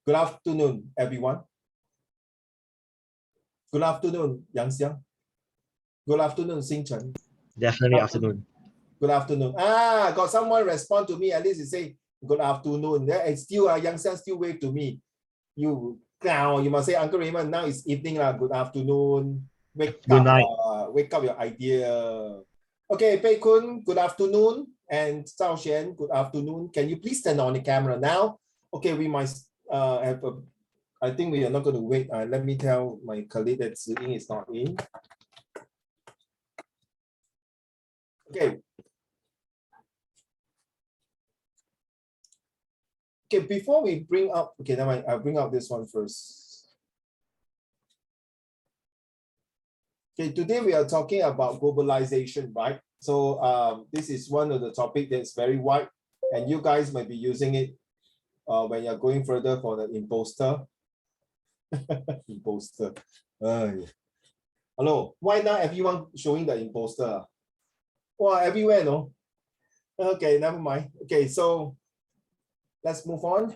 Good afternoon, everyone. Good afternoon, Yang Xiang. Good afternoon, Xing Chen. Definitely afternoon. Good afternoon. Got someone respond to me. At least you say good afternoon. It's still Yang Xiang still wave to me. You must say, Uncle Raymond, now it's evening. Good afternoon. Good night. Wake up your idea. Okay, Pei Kun, good afternoon. And Zhao Xian, good afternoon. Can you please turn on the camera now? Okay, we might have a, I think we are not going to wait. Let me tell my colleague that Zi Ying is not in. Okay. Okay, before we bring up, okay, never mind, I'll bring up this one first. Okay, today we are talking about globalization, right? So this is one of the topic that's very wide, and you guys might be using it when you're going further for the imposter. Imposter. Hello, why not everyone showing the imposter? Well, everywhere, no? Okay, never mind. Okay, so let's move on.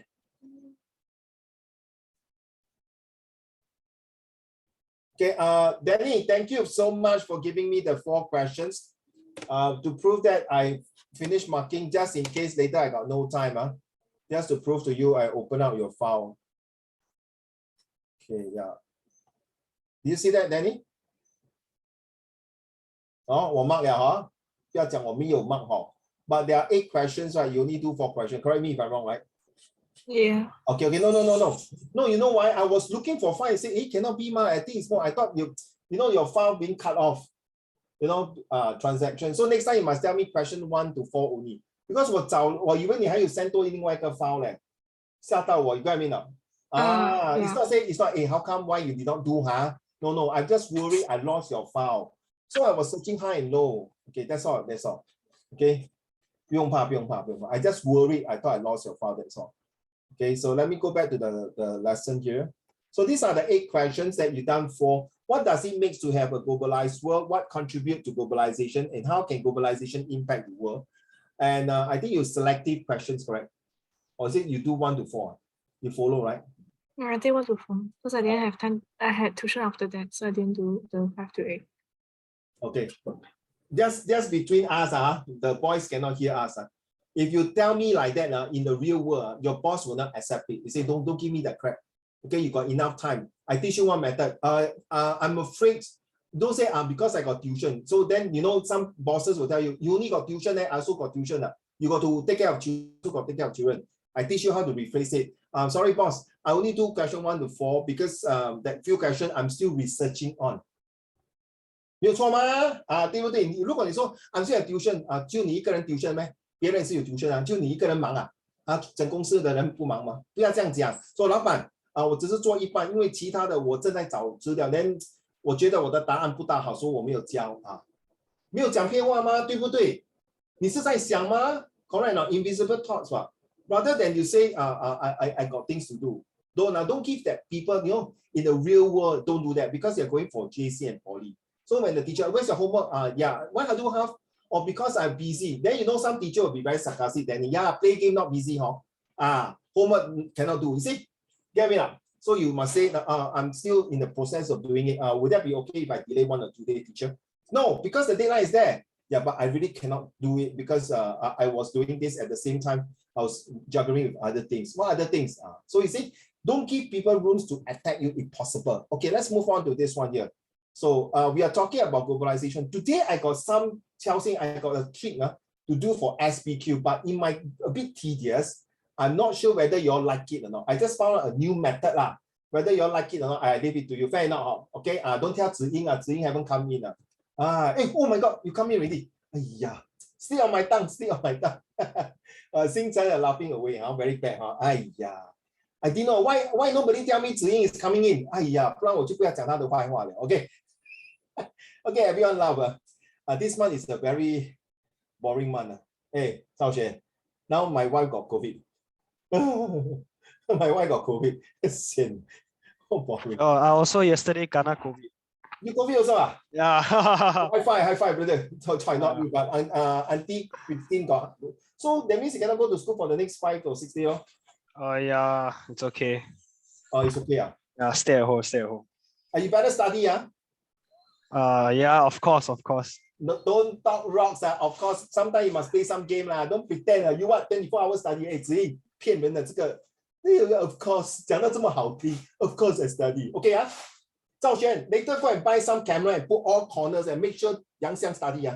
Okay, Danny, thank you so much for giving me the 4 questions. To prove that I finished marking, just in case later I got no time. Just to prove to you, I open up your file. Okay, yeah. Do you see that, Danny? Oh, 我 mark 了哈，不要讲我没有 mark 哈。But there are 8 questions, right? You only do 4 questions. Correct me if I'm wrong, right? Yeah. Okay, no, you know why? I was looking for file. I said, hey, cannot be ma. I think it's more. I thought you know, your file being cut off. You know, transaction. So next time you must tell me question 1 to 4 only. Because 我以为你还有 send 多另外一个 file 嘞，吓到我，you got me now? Yeah. It's not saying it's not. Hey, how come? Why you did not do? No. I'm just worried I lost your file. So I was searching high and low. Okay, that's all. Okay, 不用怕。I just worried. I thought I lost your file. That's all. Okay, so let me go back to the lesson here. So these are the 8 questions that you done for. What does it make to have a globalized world? What contribute to globalization? And how can globalization impact the world? And I think you selective questions, correct? Or is it you do 1 to 4? You follow, right? I think 1 to 4 because I didn't have time. I had tuition after that, so I didn't do the 5 to 8. Okay. Just between us, the boys cannot hear us. If you tell me like that in the real world, your boss will not accept it. You say, don't give me that crap. Okay, you got enough time. I teach you one method. I'm afraid, don't say because I got tuition. So then, you know, some bosses will tell you, you only got tuition, I also got tuition. You got to take care of children, got to take care of children. I teach you how to rephrase it. Sorry, boss, I only do question 1 to 4 because that few questions I'm still researching on. 没有错吗？对不对？如果你说 I'm still at tuition 就你一个人 tuition 咩？别人是有 tuition 就你一个人忙整公司的人不忙吗？不要这样讲。说老板我只是做一半，因为其他的我正在找资料，连我觉得我的答案不大好，说我没有教没有讲骗话吗？对不对？你是在想吗 ？Correct or not? Invisible thoughts 吧。Rather than you say I got things to do. Don't give that people, you know, in the real world, don't do that because you're going for JC and Poly. So when the teacher, where's your homework? Yeah, why I do have? Or because I'm busy. Then you know some teacher will be very sarcastic. Then play game not busy, homework cannot do. You see, get me now. So you must say I'm still in the process of doing it. Would that be okay if I delay 1 or 2 days, teacher? No, because the deadline is there. Yeah, but I really cannot do it because I was doing this at the same time. I was juggling with other things. What other things? So you see, don't give people rooms to attack you if possible. Okay, let's move on to this one here. So we are talking about globalization. Today I got some Chelsea, I got a trick to do for SPQ, but it might be a bit tedious. I'm not sure whether you all like it or not. I just found out a new method Whether you all like it or not, I leave it to you. Fair enough. Okay. Don't tell Zi Ying. Zi Ying haven't come in. Oh my God, you come in already. Still on my tongue. Xing Chen are laughing away. Very bad. I didn't know why nobody tell me Zi Ying is coming in. 不然我就不要讲他的坏话了. Okay. Okay, everyone laugh. This month is a very boring month. Hey, Zhao Xuan, now my wife got COVID. My wife got COVID. Oh, boring. Oh, I also yesterday kena COVID. You COVID also? Yeah. High five, brother. Try not you, but Auntie Christine got. So that means you cannot go to school for the next 5 or 6 days. Yeah, it's okay. Oh, it's okay. Yeah, stay at home, stay at home. You better study. Yeah, of course, of course. No, don't talk rocks. Of course, sometimes you must play some game. Don't pretend. You what 24 hours study? 只骗人的这个。Of course, 讲到这么好听 of course I study. Okay, Zhao Xuan, later go and buy some camera and put all corners and make sure Yang Xiang study.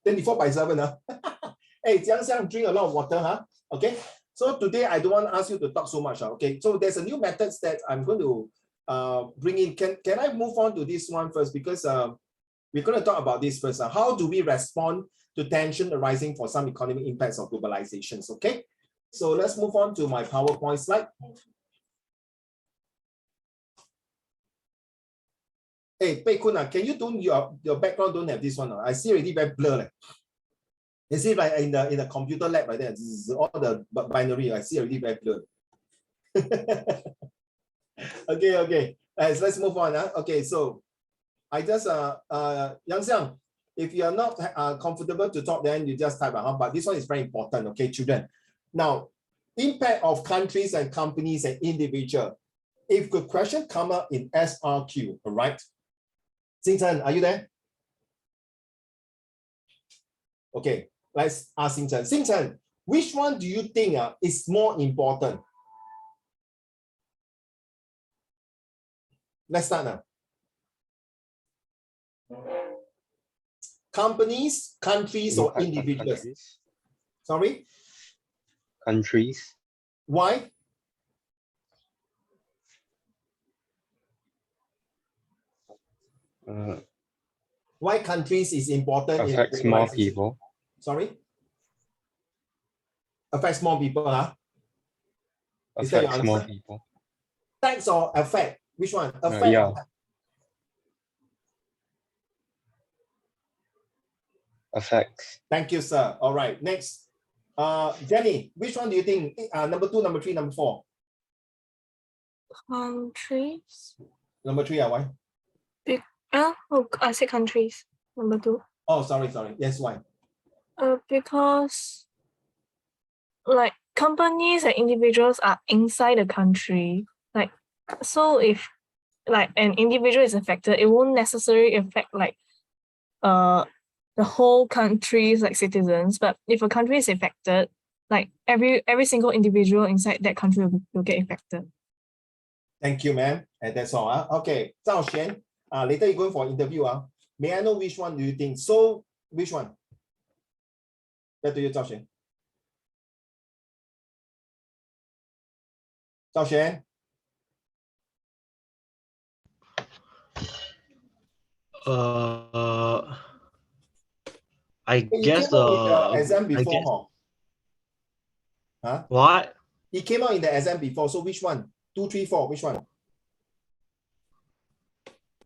24/7. Hey, Yang Xiang, drink a lot of water. Okay, so today I don't want to ask you to talk so much. Okay, so there's a new method that I'm going to bring in. Can I move on to this one first? Because we're going to talk about this first. How do we respond to tension arising for some economic impacts of globalizations? Okay, so let's move on to my PowerPoint slide. Hey, Pei Kun, can you do your background don't have this one? I see already very blur. You see like in the computer lab like that, all the binary, I see already very blur. Okay. Let's move on. Okay, so I just Yang Xiang, if you are not comfortable to talk, then you just type but this one is very important, okay, children. Now, impact of countries and companies and individual. If the question come up in SRQ, all right? Xing Chen, are you there? Okay, let's ask Xing Chen. Xing Chen, which one do you think is more important? Let's start now. Companies, countries, or individuals? Countries. Sorry? Countries. Why? Why countries is important? Affects more people. Sorry? Affects more people, Is that your Affects more answer? people. Tax or affect? Which one? Affect. Yeah. Affects. Thank you, sir. All right. Next. Jenny, which one do you think? Number 2, number 3, number 4? Countries. Number 3, why? I said countries. Number 2. Oh, sorry. Yes, why? Because like companies and individuals are inside the country. Like, so if like an individual is affected, it won't necessarily affect like the whole country's like citizens. But if a country is affected, like every single individual inside that country will get affected. Thank you, ma'am. And that's all. Okay, Zhao Xuan. Later you're going for interview. May I know which one do you think? So which one? Back to you, Zhao Xuan. Zhao Xuan. I guess the exam I before. guess, Huh? what? It came out in the exam before. So which one? 2, 3, 4. Which one?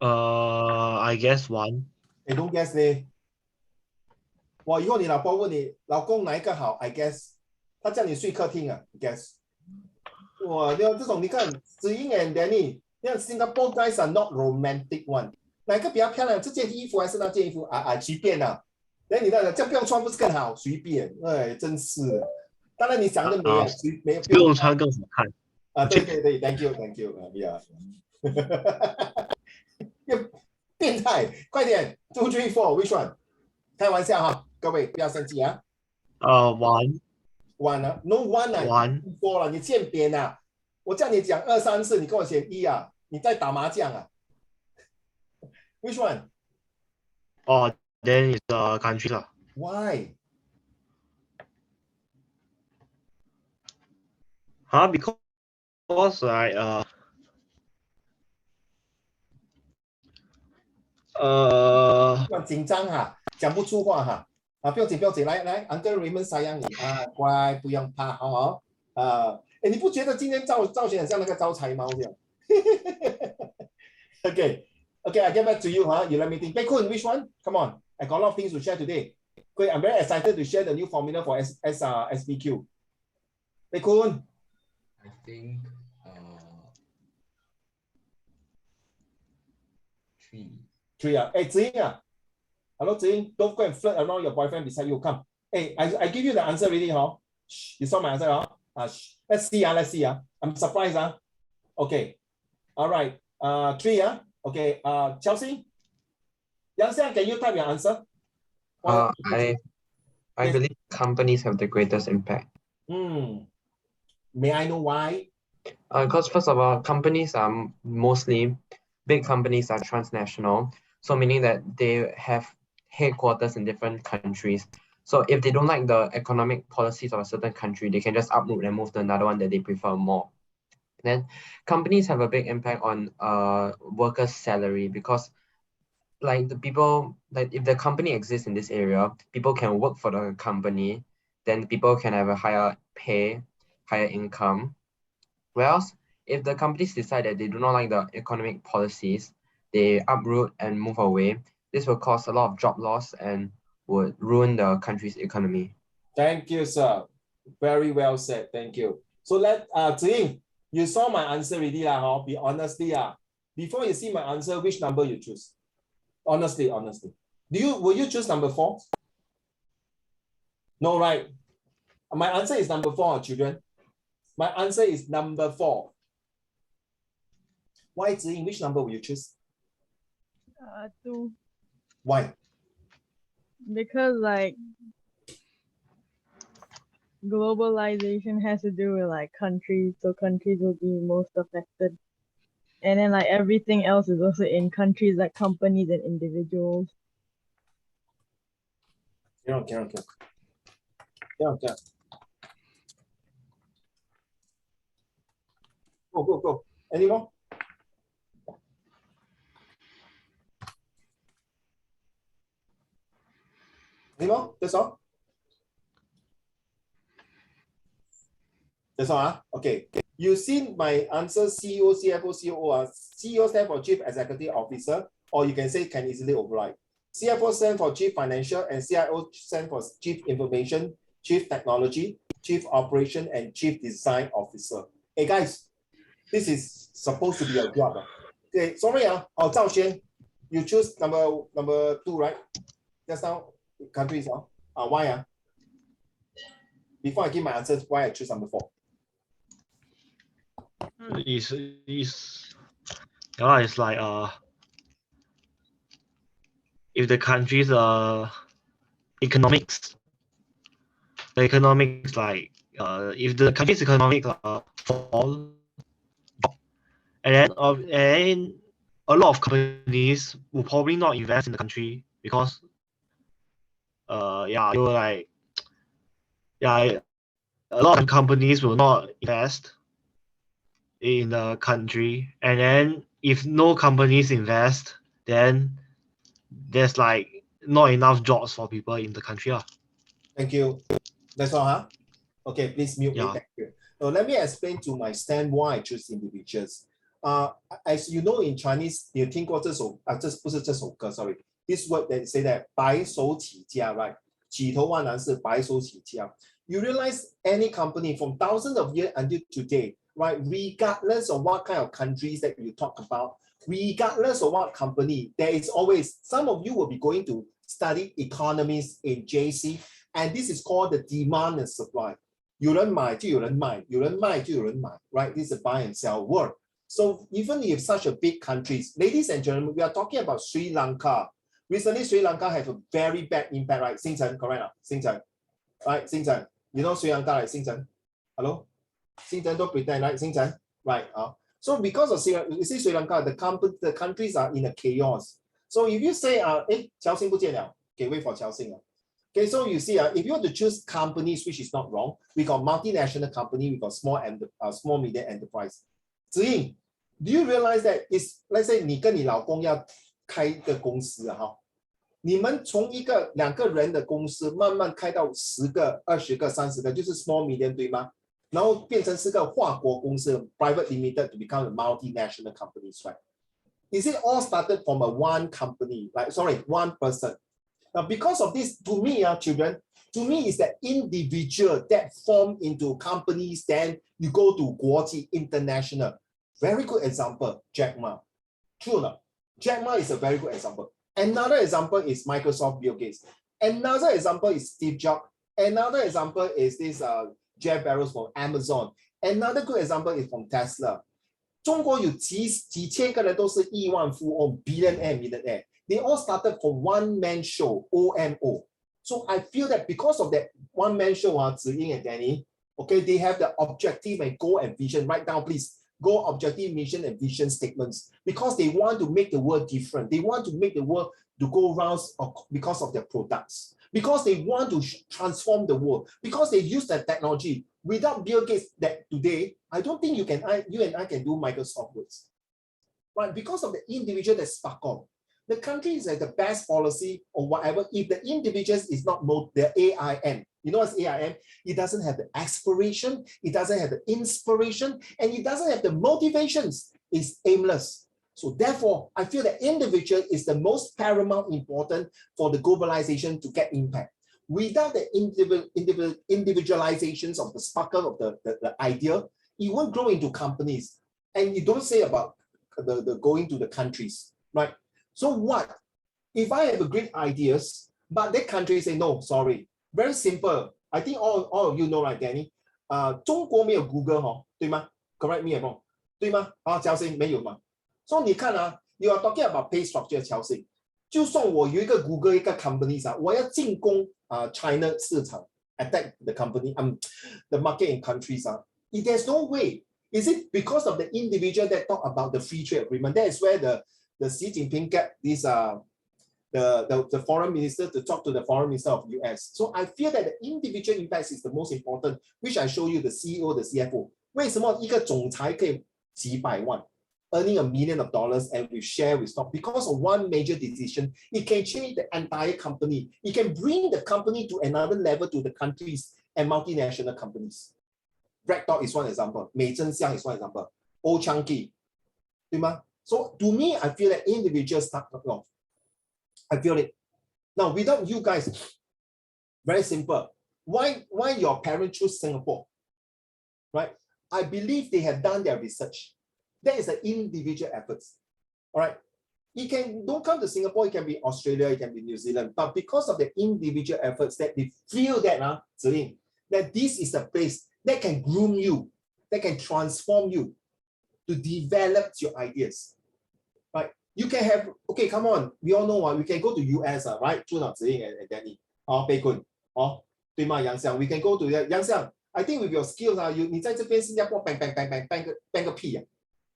I guess 1. Don't guess 嘞。哇，以后你老婆问你老公哪一个好 ，I guess 他叫你睡客厅，guess。哇，这种你看，子英 and Danny，你看 Singapore guys are not romantic one，哪个比较漂亮？这件衣服还是那件衣服？随便啦。那你的这样不用穿不是更好？随便，哎，真是的。当然你长得美没不用穿更好看。对 ，Thank you，yeah 变态，快点 ，2, 3, 4，which one？ 开玩笑各位不要生气1 1 no 1 1 4了，你欠扁我叫你讲2, 3, 4，你跟我写1你在打麻将？Which one？ then it's the country lah. Why？ Because like紧张讲不出话不用紧，来 Uncle Raymond 塞养你乖，不用怕，好你不觉得今天赵显很像那个招财猫这样？Okay, I get back to you you let me think. Pei Kun, which one? Come on, I got a lot of things to share today. Great, I'm very excited to share the new formula for SPQ. Pei Kun. I think 3. Hey, Zing hello Zing, don't go and flirt around your boyfriend beside you. Come. Hey, I give you the answer already Shh, you saw my answer Let's see. Let's see. I'm surprised. Okay. All right. 3. Okay. Chelsea. Yang, can you type your answer? I Yes. believe companies have the greatest impact. May I know why? Because first of all, companies are mostly big companies are transnational, so meaning that they have headquarters in different countries. So if they don't like the economic policies of a certain country, they can just uproot and move to another one that they prefer more. Then companies have a big impact on workers' salary because like the people, like if the company exists in this area, people can work for the company, then people can have a higher pay, higher income. Whereas if the companies decide that they do not like the economic policies, they uproot and move away, this will cause a lot of job loss and would ruin the country's economy. Thank you, sir. Very well said. Thank you. So let Ziying, you saw my answer already lah. Be honestly before you see my answer, which number you choose? Honestly. Will you choose number 4? No, right? My answer is number 4, children. My answer is number 4. Why, Ziying? Which number will you choose? 2. Why? Because like globalization has to do with like countries, so countries will be most affected. And then like everything else is also in countries like companies and individuals. Carry on. Go. Any more? Any more? That's all? That's all, Okay. You seen my answer, CEO, CFO, COO. CEO stands for Chief Executive Officer, or you can say can easily override. CFO stands for Chief Financial, and CIO stands for Chief Information, Chief Technology, Chief Operation, and Chief Design Officer. Hey guys, this is supposed to be your job. Okay, sorry, Zhao Xuan, you choose number 2, right? Just now, countries. Why? Before I give my answers, why I choose number 4? It's like if the country's economics like if the country's economic fall, and then a lot of companies will probably not invest in the country because a lot of companies will not invest in the country, and then if no companies invest, then there's like not enough jobs for people in the country. Thank you. That's all, Okay, please mute me. Yeah. Thank you. So let me explain to my stand why I choose individuals. As you know, in Chinese, 你有听过这首不是这首歌 sorry. This word that say that 白手起家 right? 起头万难事白手起家. You realize any company from thousands of years until today, right? Regardless of what kind of countries that you talk about, regardless of what company, there is always, some of you will be going to study economics in JC, and this is called the demand and supply. 有人买就有人卖，有人卖就有人买, right? This is a buy and sell word. So even if such a big countries, ladies and gentlemen, we are talking about Sri Lanka. Recently, Sri Lanka have a very bad impact, right? Xingchen, correct? Xingchen, right? Xingchen, you know Sri Lanka, right? Xingchen, hello? Xingchen, don't pretend, right? Xingchen, right? So because of Sri Lanka, the countries are in a chaos. So if you say, Qiao Xing 不见了, okay, wait for Qiao Xing. Okay, so you see, if you want to choose companies, which is not wrong, we got multinational company, we got small medium enterprise. Ziying, do you realize that it's, let's say 你跟你老公要开一个公司你们从2个人的公司慢慢开到10个、20个、30个，就是 small medium 对吗？然后变成是个跨国公司 private limited to become a multinational companies, right? Is it all started from one company, like one person? Now, because of this, to me, children, to me is the individual that form into companies, then you go to 国际 international. Very good example, Jack Ma. True enough. Jack Ma is a very good example. Another example is Microsoft, Bill Gates. Another example is Steve Jobs. Another example is this Jeff Bezos from Amazon. Another good example is from Tesla. 中国有几千个人都是亿万富翁 billionaire millionaire. They all started from one man show, OMO. So I feel that because of that one man show, Ziying and Danny, okay, they have the objective and goal and vision. Write down, please. Goal, objective, mission, and vision statements. Because they want to make the world different. They want to make the world to go around because of their products. Because they want to transform the world. Because they use that technology. Without Bill Gates that today, I don't think you and I can do Microsoft words. Right? Because of the individual that spark on. The country is like the best policy or whatever. If the individuals is not the AIM, you know what's AIM? It doesn't have the aspiration, it doesn't have the inspiration, and it doesn't have the motivations. It's aimless. So therefore, I feel that individual is the most paramount important for the globalization to get impact. Without the individualizations of the sparkle of the idea, it won't grow into companies. And you don't say about the going to the countries, right? So what? If I have a great ideas, but that country say, no, sorry. Very simple. I think all of you know, right, Danny? 中国没有 Google 对吗 ？Correct me if wrong 对吗？乔生没有嘛？所以你看you are talking about pay structure， 乔生。就算我有一个 Google 一个 companies 我要进攻China 市场 ，attack the company, the market in countries there's no way. Is it because of the individual that talk about the free trade agreement? That is where the Xi Jinping get this the foreign minister to talk to the foreign minister of US. So I feel that the individual impact is the most important, which I show you the CEO, the CFO. 为什么一个总裁可以几百万 earning $1 million and we share with stock? Because of one major decision, it can change the entire company. It can bring the company to another level to the countries and multinational companies. BlackRock is one example. 美珍香 is one example. Old Chunky. 对吗? So to me, I feel that individuals start off. I feel it. Now, without you guys, very simple. Why your parents choose Singapore? Right? I believe they have done their research. That is the individual efforts. All right. Don't come to Singapore, it can be Australia, it can be New Zealand. But because of the individual efforts that they feel that, Celine, that this is the place that can groom you, that can transform you to develop your ideas. Right? You can have, okay, come on, we all know we can go to US, right? Zhu Ziying and Danny. Bei Kun. 对吗, Yang Xiang? We can go to Yang Xiang. I think with your skills, 你在这边新加坡 bang 个屁.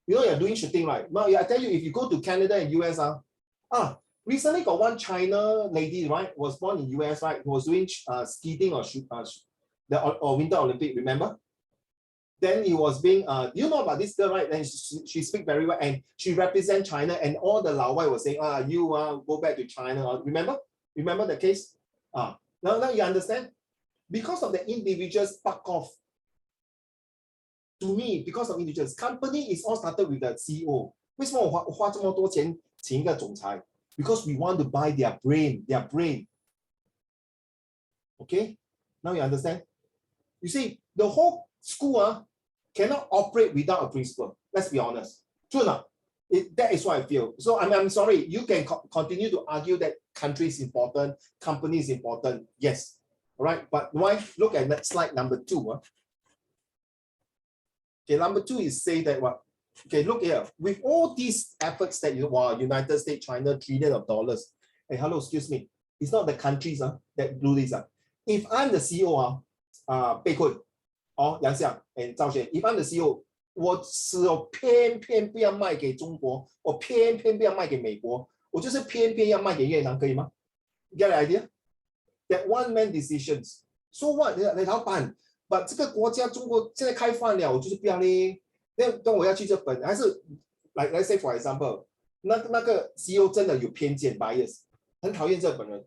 You know you're doing shooting, right? Now I tell you, if you go to Canada and US, recently got one China lady, right, was born in US, right, who was doing skating or the Winter Olympic, remember? Then he was being, you know about this girl, right? And she speaks very well, and she represents China, and all the Lao Wai was saying, you go back to China. Remember the case? Now you understand? Because of the individuals spark off. To me, because of individuals, company is all started with the CEO. 为什么我花这么多钱请一个总裁? Because we want to buy their brain. Okay? Now you understand? You see, the whole school cannot operate without a principal. Let's be honest. True enough. That is what I feel. So I'm sorry, you can continue to argue that country is important, company is important. Yes. All right. But why? Look at that slide number 2. Okay, number 2 is say that what? Okay, look here. With all these efforts that United States, China, trillions of dollars. Hey, hello, excuse me. It's not the countries that do this. If I'm the CEO, Bei Kun, Yang Xiang, and Zhao Xuan, if I'm the CEO, 我偏偏不要卖给中国，我偏偏不要卖给美国，我就是偏偏要卖给越南，可以吗 ？Get the idea? That one man decisions. So what? 老板。But 这个国家中国现在开放了，我就是不要嘞。那我要去日本，还是 like let's say for example， 那个 CEO 真的有偏见 bias， 很讨厌日本人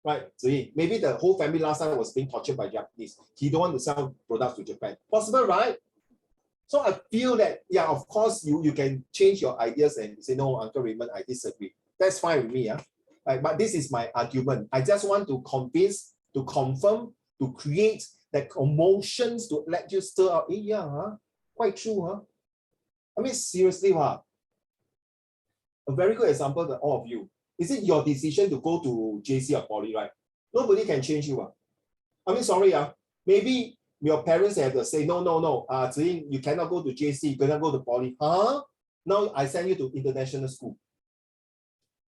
，right？ 所以 maybe the whole family last time was being tortured by Japanese. He don't want to sell products to Japan. Possible, right? So I feel that yeah, of course you can change your ideas and say no, Uncle Raymond, I disagree. That's fine with me, Right? But this is my argument. I just want to convince, to confirm, to create that emotions to let you stir up. Quite true, I mean, seriously, a very good example that all of you. Is it your decision to go to JC or Poly, right? Nobody can change you. I mean, sorry, maybe your parents have to say, no, Ziying, you cannot go to JC, you cannot go to poly. Huh? Now I send you to international school.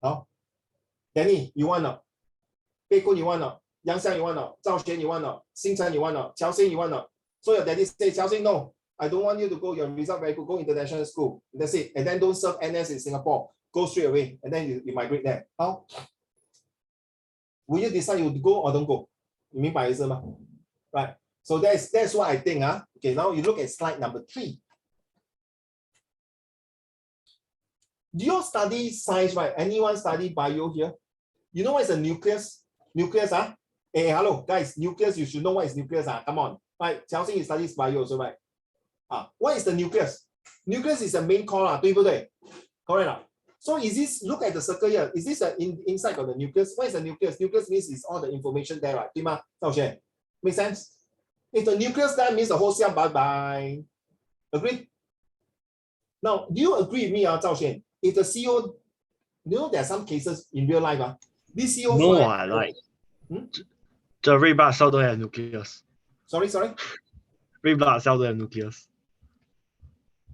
Huh? Danny, you want not? Pei Kun, you want not? Yang Xiang, you want not? Zhao Xuan, you want not? Xing Chen, you want not? Qiao Xing, you want not? So your daddy say, Qiao Xing, no, I don't want you to go. Your result very good. Go international school. That's it. And then don't serve NS in Singapore. Go straight away. And then you migrate there. How? Will you decide you go or don't go? You mean by ism? Right. So that's what I think. Okay, now you look at slide number 3. Do you study science, right? Anyone study bio here? You know what is a nucleus? Nucleus, Hey, hello, guys. Nucleus, you should know what is nucleus, Come on. Right, Qiao Xing studies bio also, right? What is the nucleus? Nucleus is the main core, 对不对? Correct. So is this, look at the circle here. Is this inside of the nucleus? What is the nucleus? Nucleus means it's all the information there, right? 对吗？赵轩 make sense? If the nucleus there means the whole cell, bye-bye. Agree? Now, do you agree with me, Zhao Xuan? If the CEO, you know there are some cases in real life, this CEO No, fly- like the red blood cell don't have nucleus. Sorry. Red blood cell don't have nucleus.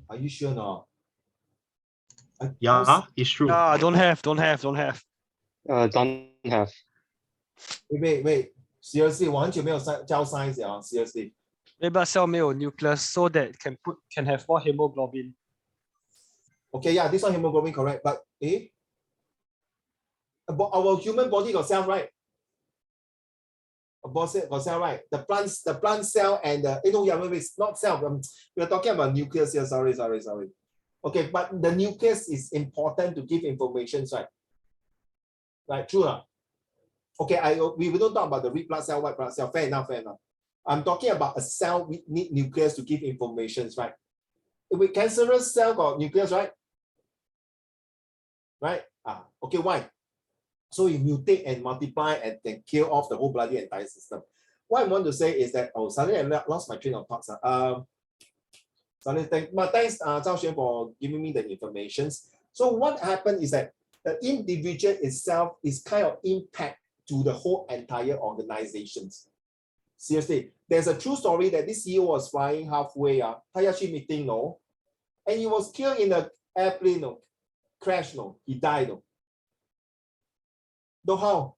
Are you sure now? Yeah, it's true. Don't have. Don't have. Wait. Seriously, 我很久没有教 science 了 seriously. Red blood cell 没有 nucleus, so that can have more hemoglobin. Okay, yeah, this one hemoglobin correct, but our human body got cell, right? Got cell, right? The plant cell and the wait, not cell. We are talking about nucleus here. Sorry. Okay, but the nucleus is important to give information, right? Right, true. Okay, we don't talk about the red blood cell, white blood cell. Fair enough. I'm talking about a cell we need nucleus to give information, right? With cancerous cell got nucleus, right? Right? Okay, why? So you mutate and multiply and then kill off the whole bloody entire system. What I want to say is that, suddenly I lost my train of thoughts. Thanks, Zhao Xuan, for giving me the information. So what happened is that the individual itself is kind of impact to the whole entire organizations. Seriously, there's a true story that this CEO was flying halfway, 他要去 meeting, and he was killed in an airplane, crash, he died. So how?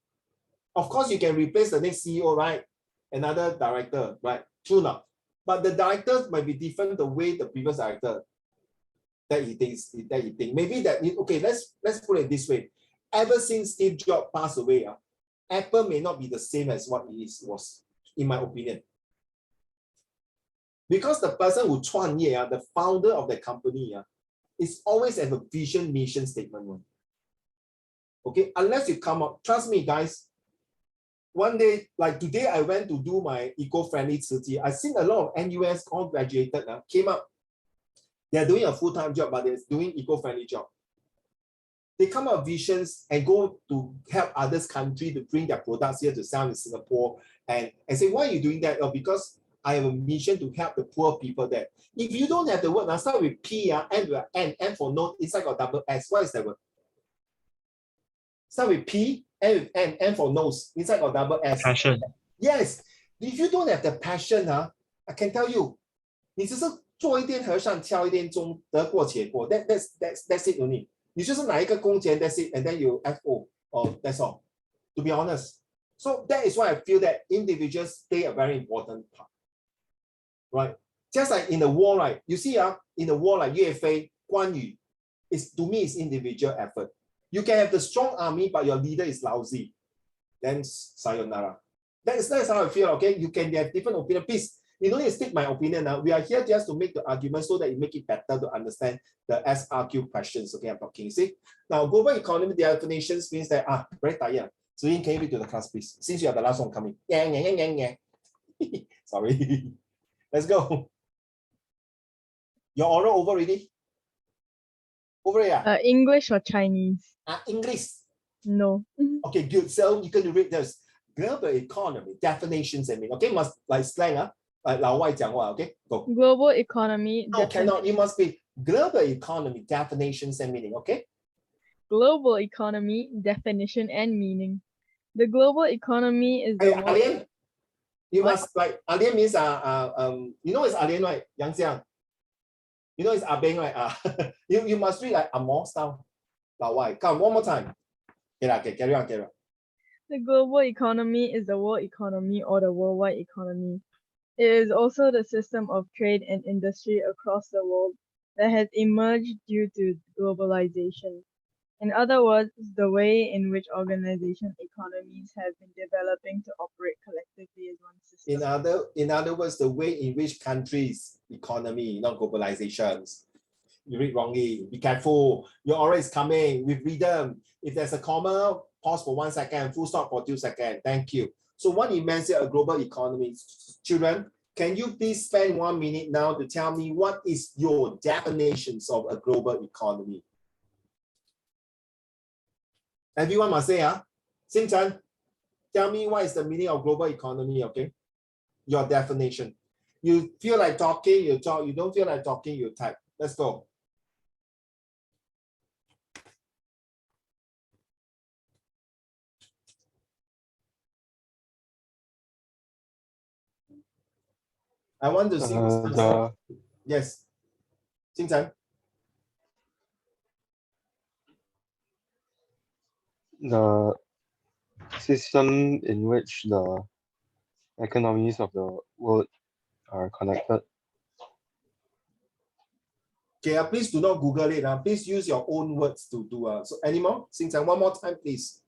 Of course, you can replace the next CEO, right? Another director, right? True enough. But the directors might be different the way the previous director that he thinks. Maybe that, okay, let's put it this way. Ever since Steve Jobs passed away, Apple may not be the same as what it was, in my opinion. Because the person who 创业, the founder of the company, is always have a vision, mission statement. Okay, unless you come up, trust me, guys. One day, like today, I went to do my eco-friendly city. I've seen a lot of NUS all graduated, came up. They're doing a full-time job, but they're doing eco-friendly job. They come up with visions and go to help others country to bring their products here to sell in Singapore and say, why are you doing that? Because I have a mission to help the poor people there. If you don't have the word, now start with P, end with N for no, inside got double S. What is that word? Start with P, end with N for nose, inside got double S. Passion. Yes. If you don't have the passion, I can tell you, 你只是做一点和尚敲一点钟，得过且过。That's it only. 你就是拿一个工钱 that's it, and then you FO. That's all. To be honest. So that is why I feel that individuals play a very important part. Right? Just like in the war, right? You see, in the war, like Yue Fei, Guan Yu, to me, it's individual effort. You can have the strong army, but your leader is lousy. Then sayonara. That's how I feel, okay? You can have different opinion. Please, you don't need to stick my opinion now. We are here just to make the argument so that you make it better to understand the SRQ questions, okay? I'm talking, see? Now, global economy definitions means that, very tired. So you can read to the class, please, since you are the last one coming. Sorry. Let's go. Your oral over already? Over here? English or Chinese? English. No. Okay, good. So you're going to read this. Global economy definitions and meaning. Okay, must like slang, like 老外讲话, okay? Go. Global economy. No, cannot. You must be global economy definitions and meaning, okay? Global economy definition and meaning. The global economy is the Hey, Alien, You What? must like alien means you know it's alien, right? Yang Xiang. You know it's Abeng, right? You must read like Amor style. But why? Come one more time. Okay, carry on. The global economy is the world economy or the worldwide economy. It is also the system of trade and industry across the world that has emerged due to globalization. In other words, the way in which organization economies have been developing to operate collectively as one system. In other words, the way in which countries' economy, not globalizations. You read wrongly. Be careful. Your oral is coming with rhythm. If there's a comma, pause for 1 second, full stop for 2 seconds. Thank you. So what it means a global economy. Children, can you please spend 1 minute now to tell me what is your definitions of a global economy? Everyone must say, Xing Chen, tell me what is the meaning of global economy, okay? Your definition. You feel like talking, you talk. You don't feel like talking, you type. Let's go. I want to see. Yes. Xing Chen. The system in which the economies of the world are connected. Okay, please do not Google it. Please use your own words to do. So anymore? Xing Chen, one more time, please.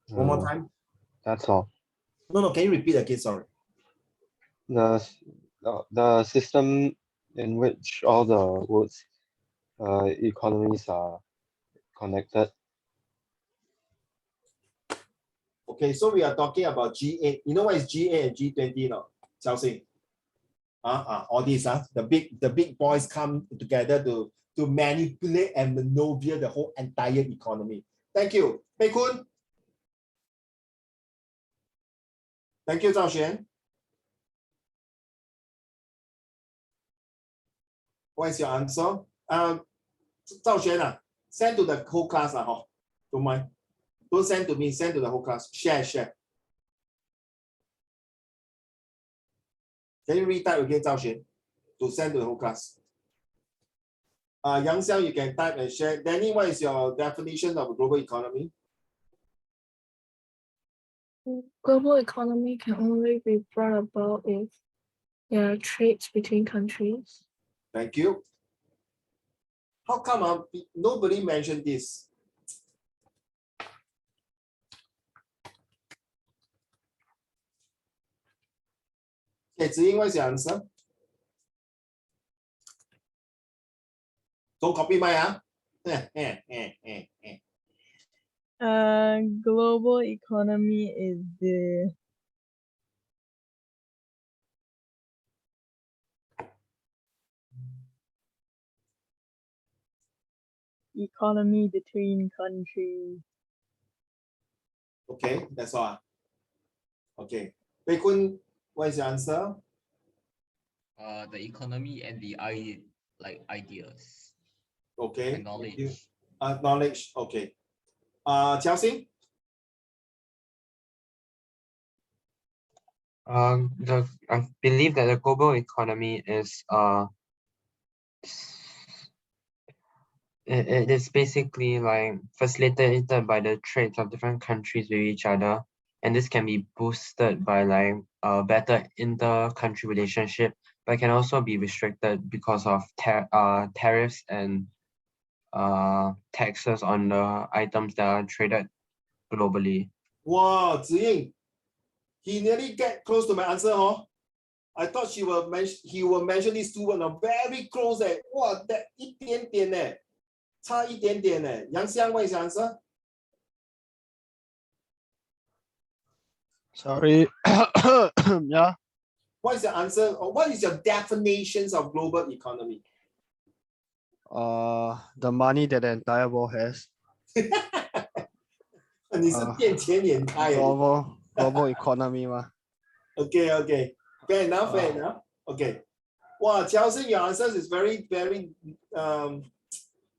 One more time. That's all. No, can you repeat again? Sorry. The system in which all the world's economies are connected. Okay, so we are talking about G8. You know what is G8 and G20 now? Xiao Xing. All these, the big boys come together to manipulate and maneuver the whole entire economy. Thank you. Pei Kun. Thank you, Zhao Xuan. What is your answer? Zhao Xuan, send to the whole class. Don't mind. Don't send to me, send to the whole class. Share. Can you retype again, Zhao Xuan? To send to the whole class. Yang Xiao, you can type and share. Danny, what is your definition of a global economy? Global economy can only be brought about if there are trades between countries. Thank you. How come nobody mentioned this? Okay, Ziying, what is your answer? Don't copy mine, Global economy is the economy between countries. Okay, that's all. Okay. Pei Kun, what is your answer? The economy and the ideas Okay. and thank you. knowledge. Knowledge, okay. Qiao Xing? I believe that the global economy is it is basically like facilitated by the trades of different countries with each other, and this can be boosted by like a better inter-country relationship, but can also be restricted because of tariffs and taxes on the items that are traded globally. Wow, Ziying, he nearly get close to my answer, I thought he will mention these two words, very close. Wow, that 一点点差一点点Yang Xiang, what is your answer? Sorry. Yeah. What is your answer? Or what is your definitions of global economy? The money that the entire world has. 你是骗钱眼开 Global economy 吗？ Okay. Fair enough. Okay. Wow, Chelsea, your answers is very, very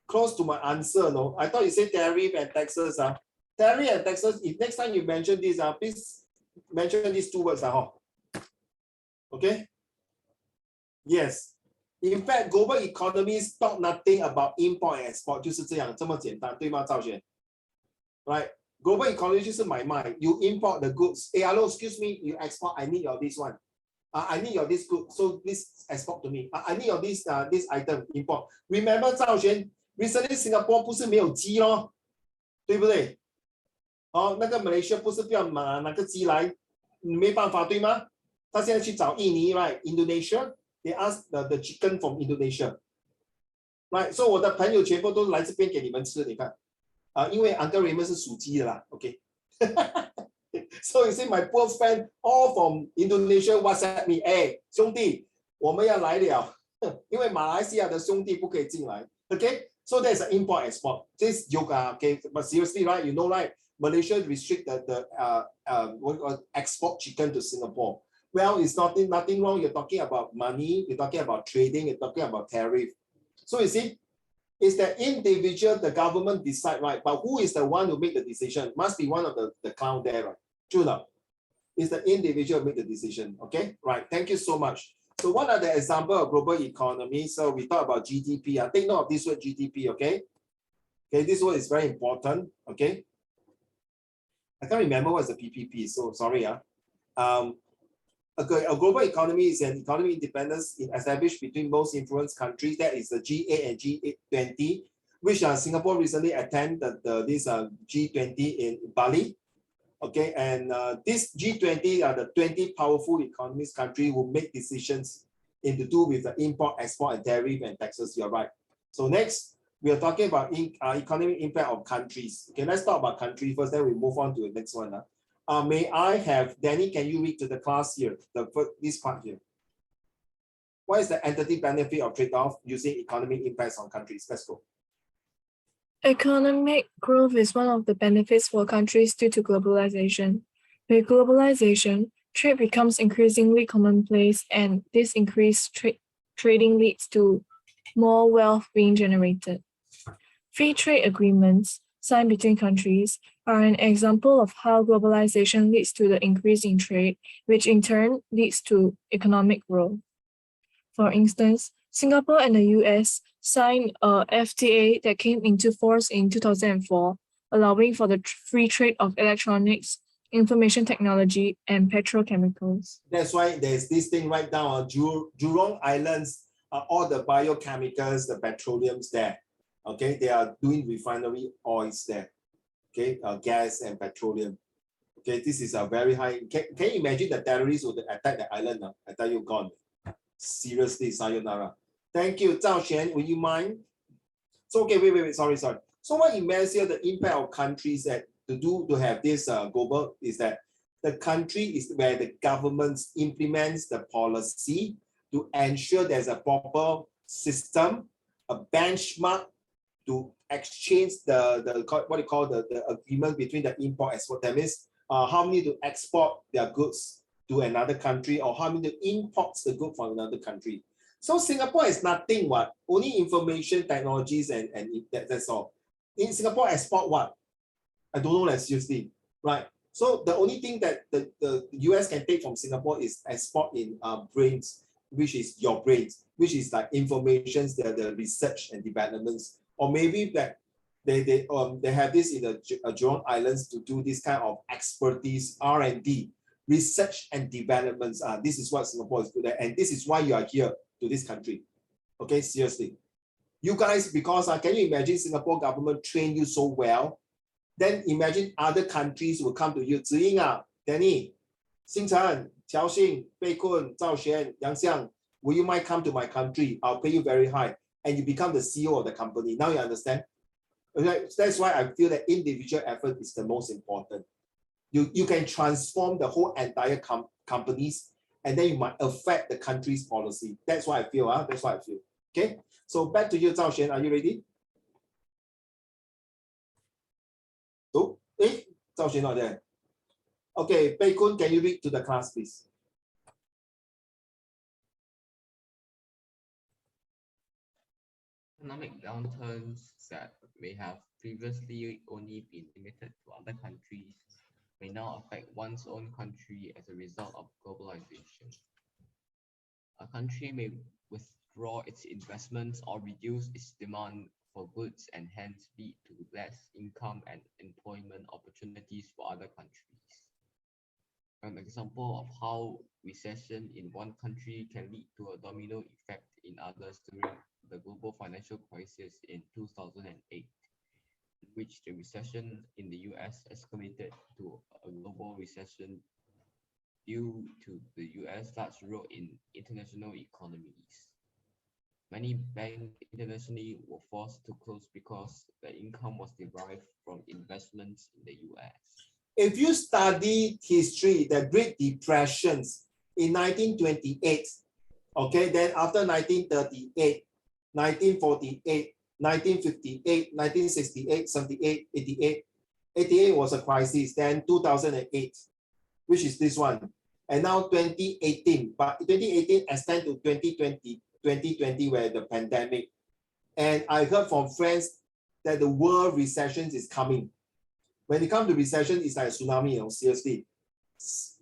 close to my answer. No, I thought you said tariff and taxes. tariff and taxes, if next time you mention this, please mention these two words. Okay? Yes. In fact, global economies talk nothing about import and export, 就是这样，这么简单，对吗，赵璇 ？Right? Global economy 就是买卖 ，you import the goods. Hey, hello, excuse me, you export. I need your this one. I need your this good, so this export to me. I need your this this item import. Remember 赵璇 recently Singapore 不是没有鸡咯，对不对？哦，那个 Malaysia 不是不要拿那个鸡来，没办法对吗？他现在去找印尼 ，right? Indonesia, they ask the chicken from Indonesia, right? So 我的朋友全部都来这边给你们吃，你看，因为 Uncle Raymond 是属鸡的啦 ，OK 。So you see my poor friend all from Indonesia WhatsApp me， 哎，兄弟，我们要来了，因为马来西亚的兄弟不可以进来 ，OK？ So there's an import export. This yoga, okay? But seriously, right? You know, right? Malaysia restrict the export chicken to Singapore. Well, it's nothing wrong. You're talking about money. You're talking about trading. You're talking about tariff. So you see, it's the individual, the government decide, right? But who is the one who make the decision? Must be one of the clown there, right? True enough. It's the individual make the decision. Okay, right. Thank you so much. So what are the examples of global economy? So we talk about GDP. Take note of this word GDP. Okay. Okay, this word is very important. Okay. I can't remember what's the PPP. So sorry. A global economy is an economic independence established between most influenced countries. That is the G8 and G20, which Singapore recently attended this G20 in Bali. Okay, and this G20 are the 20 powerful economist countries who make decisions in to do with the import, export, and tariff and taxes. You're right. So next, we are talking about economic impact of countries. Okay, let's talk about country first, then we move on to the next one. May I have, Danny, can you read to the class here, this part here? What is the entity benefit of trade-off using economic impacts on countries? Let's go. Economic growth is one of the benefits for countries due to globalization. With globalization, trade becomes increasingly commonplace, and this increased trading leads to more wealth being generated. Free trade agreements signed between countries are an example of how globalization leads to the increase in trade, which in turn leads to economic growth. For instance, Singapore and the US signed a FTA that came into force in 2004, allowing for the free trade of electronics, information technology, and petrochemicals. That's why there's this thing right down on Jurong Islands, all the biochemicals, the petroleums there. Okay, they are doing refinery oils there. Okay, gas and petroleum. Okay, this is a very high. Can you imagine the terrorists would attack the island? I tell you, gone. Seriously, sayonara. Thank you, Zhao Xuan. Will you mind? So okay, wait. Sorry. So what you measure the impact of countries that to have this global is that the country is where the government implements the policy to ensure there's a proper system, a benchmark to exchange the what you call the agreement between the import export. That means how many to export their goods to another country or how many to import the good from another country. So Singapore is nothing what only information technologies and that's all. In Singapore export what? I don't know, like seriously, right? So the only thing that the US can take from Singapore is export in brains, which is your brains, which is like informations, the research and developments, or maybe that they have this in the Jurong Islands to do this kind of expertise, R&D, research and developments. This is what Singapore is good at, and this is why you are here to this country. Okay, seriously. You guys, because can you imagine Singapore government train you so well? Then imagine other countries will come to you. Ziying, Danny, Xingchen, Qiaoxing, Beikun, Zhao Xuan, Yang Xiang, will you mind come to my country? I'll pay you very high. And you become the CEO of the company. Now you understand? Okay, that's why I feel that individual effort is the most important. You can transform the whole entire companies, and then you might affect the country's policy. That's what I feel. That's what I feel. Okay. So back to you, Zhao Xuan. Are you ready? Oh, Zhao Xuan not there. Okay, Beikun, can you read to the class, please? economic downturns that may have previously only been limited to other countries may now affect one's own country as a result of globalization. A country may withdraw its investments or reduce its demand for goods and hence lead to less income and employment opportunities for other countries. An example of how recession in one country can lead to a domino effect in others during the global financial crisis in 2008, in which the recession in the US escalated to a global recession due to the US large role in international economies. Many banks internationally were forced to close because the income was derived from investments in the US. If you study history, the Great Depressions in 1928, okay, then after 1938, 1948, 1958, 1968, 78, 88, 88 was a crisis, then 2008, which is this one, and now 2018, but 2018 extend to 2020 where the pandemic. And I heard from friends that the world recession is coming. When it comes to recession, it's like a tsunami, seriously.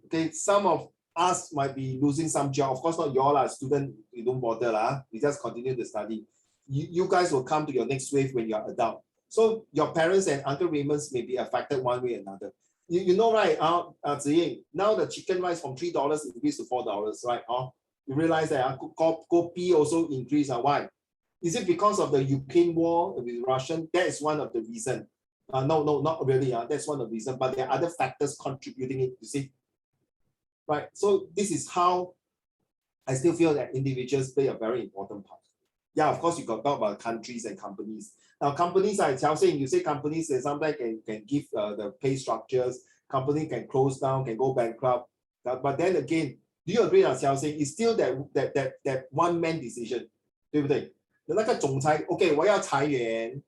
Okay, some of us might be losing some job. Of course, not you all are student, you don't bother, we just continue to study. You guys will come to your next wave when you're adult. So your parents and Uncle Raymonds may be affected one way or another. You know, right, Ziying, now the chicken rice from $3 increased to $4, right? You realize that kopi also increased. Why? Is it because of the Ukraine war with Russian? That is one of the reasons. No, not really. That's one of the reasons, but there are other factors contributing it, you see. Right. So this is how I still feel that individuals play a very important part. Yeah, of course, you got to talk about countries and companies. Now, companies, like Qiao saying, you say companies that sometimes can give the pay structures, company can close down, can go bankrupt. But then again, do you agree that Qiao saying it's still that one man decision, 对不对？那个总裁 ，OK， 我要裁员。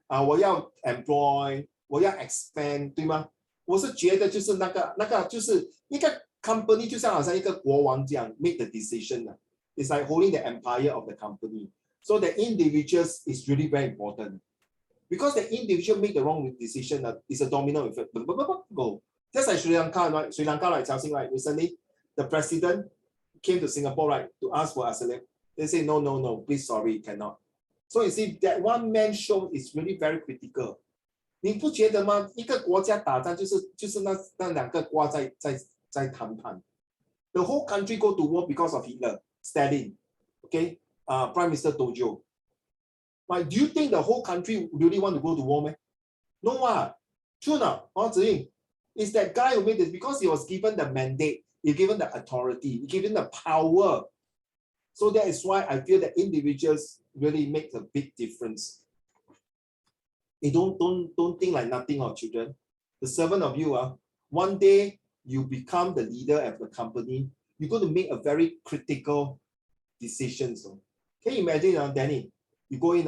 我要 employ， 我要 expand， 对吗？我是觉得就是那个就是一个 company 就像好像一个国王这样 make the decision It's like holding the empire of the company. So the individuals is really very important. Because the individual make the wrong decision is a domino effect. Go. Just like Sri Lanka, right? Sri Lanka, like Chelsea, right? Recently, the president came to Singapore, right, to ask for asylum. They say no, please, sorry, cannot. So you see that one man show is really very critical. 你不觉得吗？一个国家打仗就是那两个瓜在谈判。The whole country go to war because of Hitler, Stalin, okay, Prime Minister Tojo. But do you think the whole country really want to go to war, man? No, true not. It's that guy who made this because he was given the mandate, he given the authority, he given the power. So that is why I feel that individuals really make a big difference. Hey, don't think like nothing of children. The seven of you, one day you become the leader of the company, you're going to make a very critical decision. So, can you imagine, Danny? You go in,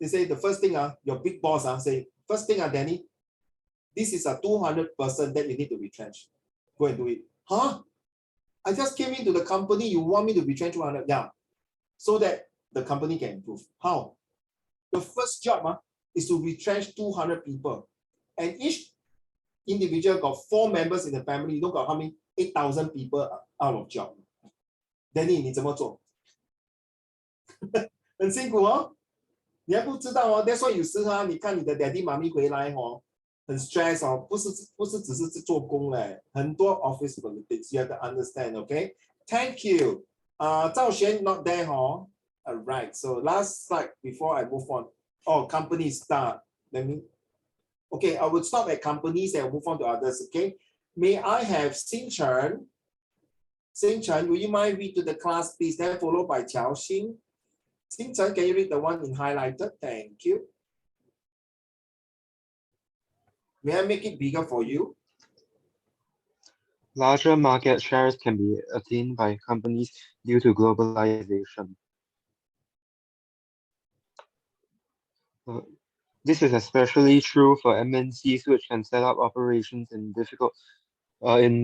they say the first thing, your big boss say, first thing, Danny, this is a 200 person that you need to retrench. Go and do it. Huh? I just came into the company, you want me to retrench 200? Yeah. So that the company can improve. How? The first job is to retrench 200 people. And each individual got 4 members in the family. You know got how many? 8,000 people out of job. Danny, 你怎么做？很辛苦哦。你还不知道哦。That's why 有时你看你的 daddy 妈咪回来很 stress 不是只是做工嘞，很多 office politics you have to understand, okay? Thank you. Zhao Xuan not there, All right. So last slide before I move on. Company start. Okay, I would stop at companies and move on to others, okay? May I have Xing Chen? Xing Chen, will you mind read to the class, please? Then followed by Qiao Xing. Xing Chen, can you read the one in highlighted? Thank you. May I make it bigger for you? Larger market shares can be attained by companies due to globalization. This is especially true for MNCs, which can set up operations in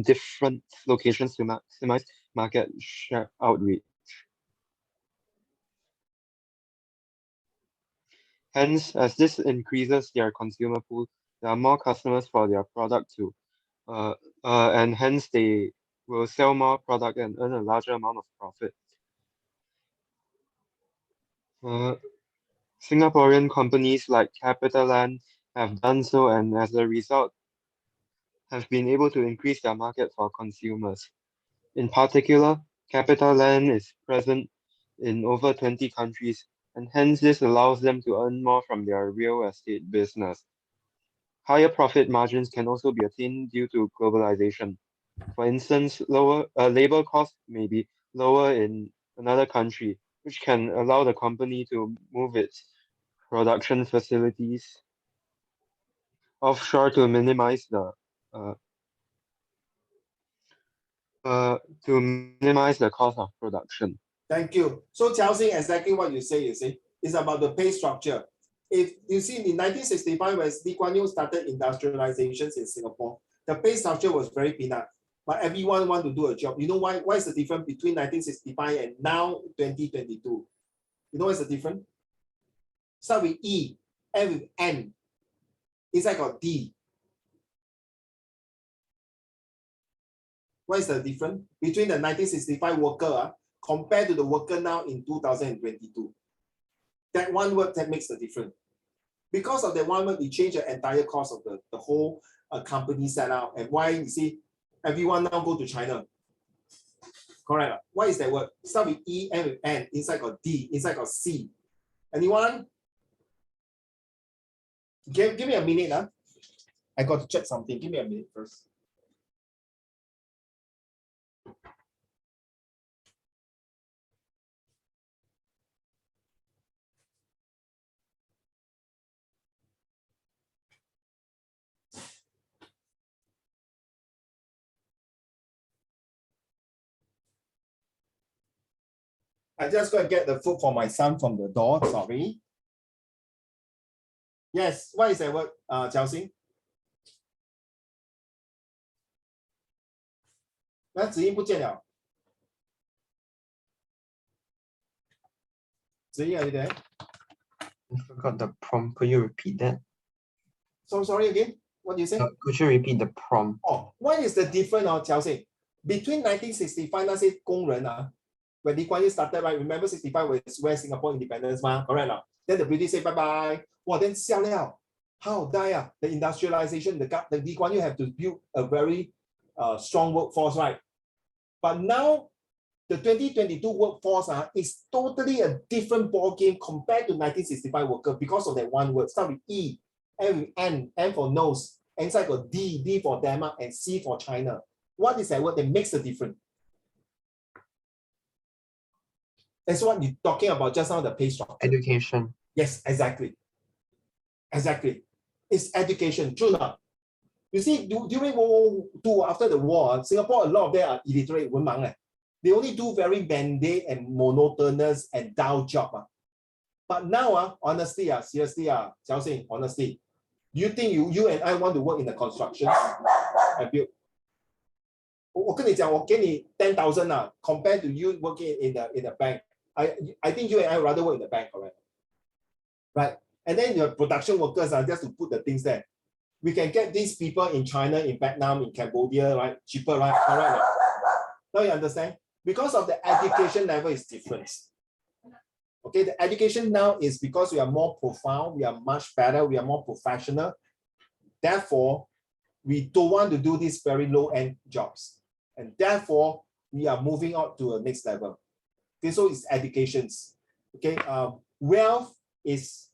different locations to maximize market share outreach. Hence, as this increases their consumer pool, there are more customers for their product too. And hence they will sell more product and earn a larger amount of profit. Singaporean companies like CapitaLand have done so, and as a result, have been able to increase their market for consumers. In particular, CapitaLand is present in over 20 countries, and hence this allows them to earn more from their real estate business. Higher profit margins can also be attained due to globalization. For instance, lower labor costs may be lower in another country, which can allow the company to move its production facilities offshore to minimize the cost of production. Thank you. So Chelsea, exactly what you say, is about the pay structure. If you see in 1965, when Lee Kuan Yew started industrializations in Singapore, the pay structure was very peanut, but everyone want to do a job. You know why? What is the difference between 1965 and now 2022? You know what's the difference? Start with E, end with N. Inside got D. What is the difference between the 1965 worker compared to the worker now in 2022? That one word that makes the difference. Because of that one word, we change the entire cost of the whole company setup. And why you see everyone now go to China? Correct. What is that word? Start with E, end with N. Inside got D. Inside got C. Anyone? Give me a minute. I got to check something. Give me a minute first. I just go and get the food for my son from the door. Sorry. Yes, what is that word, Chelsea? 那子音不见了。子音 are you there? I forgot the prompt. Could you repeat that? So sorry again. What do you say? Could you repeat the prompt? Oh, what is the difference, Chelsea? Between 1965 那些工人when Lee Kuan Yew started, right? Remember 65 was where Singapore independence, correct? Then the British say bye bye. Well, then 笑了. How die? The industrialization, the Lee Kuan Yew have to build a very strong workforce, right? But now the 2022 workforce is totally a different ball game compared to 1965 worker because of that one word. Start with E, N with N, N for nose, inside got D, D for Denmark, and C for China. What is that word that makes the difference? That's what you're talking about just now, the pay structure. Education. Yes, exactly. Exactly. It's education, true not? You see, during World War II, after the war, Singapore, a lot of them are illiterate, they only do very mundane and monotonous and dull job. But now, honestly, seriously, Chelsea, honestly, do you think you and I want to work in the construction and build? 我跟你讲，我给你 10,000 compared to you working in the bank. I think you and I rather work in the bank, correct? Right? And then your production workers are just to put the things there. We can get these people in China, in Vietnam, in Cambodia, right? Cheaper, right? Correct. Right? Now you understand? Because of the education level is different. Okay, the education now is because we are more profound, we are much better, we are more professional. Therefore, we don't want to do these very low-end jobs. And therefore, we are moving on to a next level. Okay, so it's educations. Okay, wealth is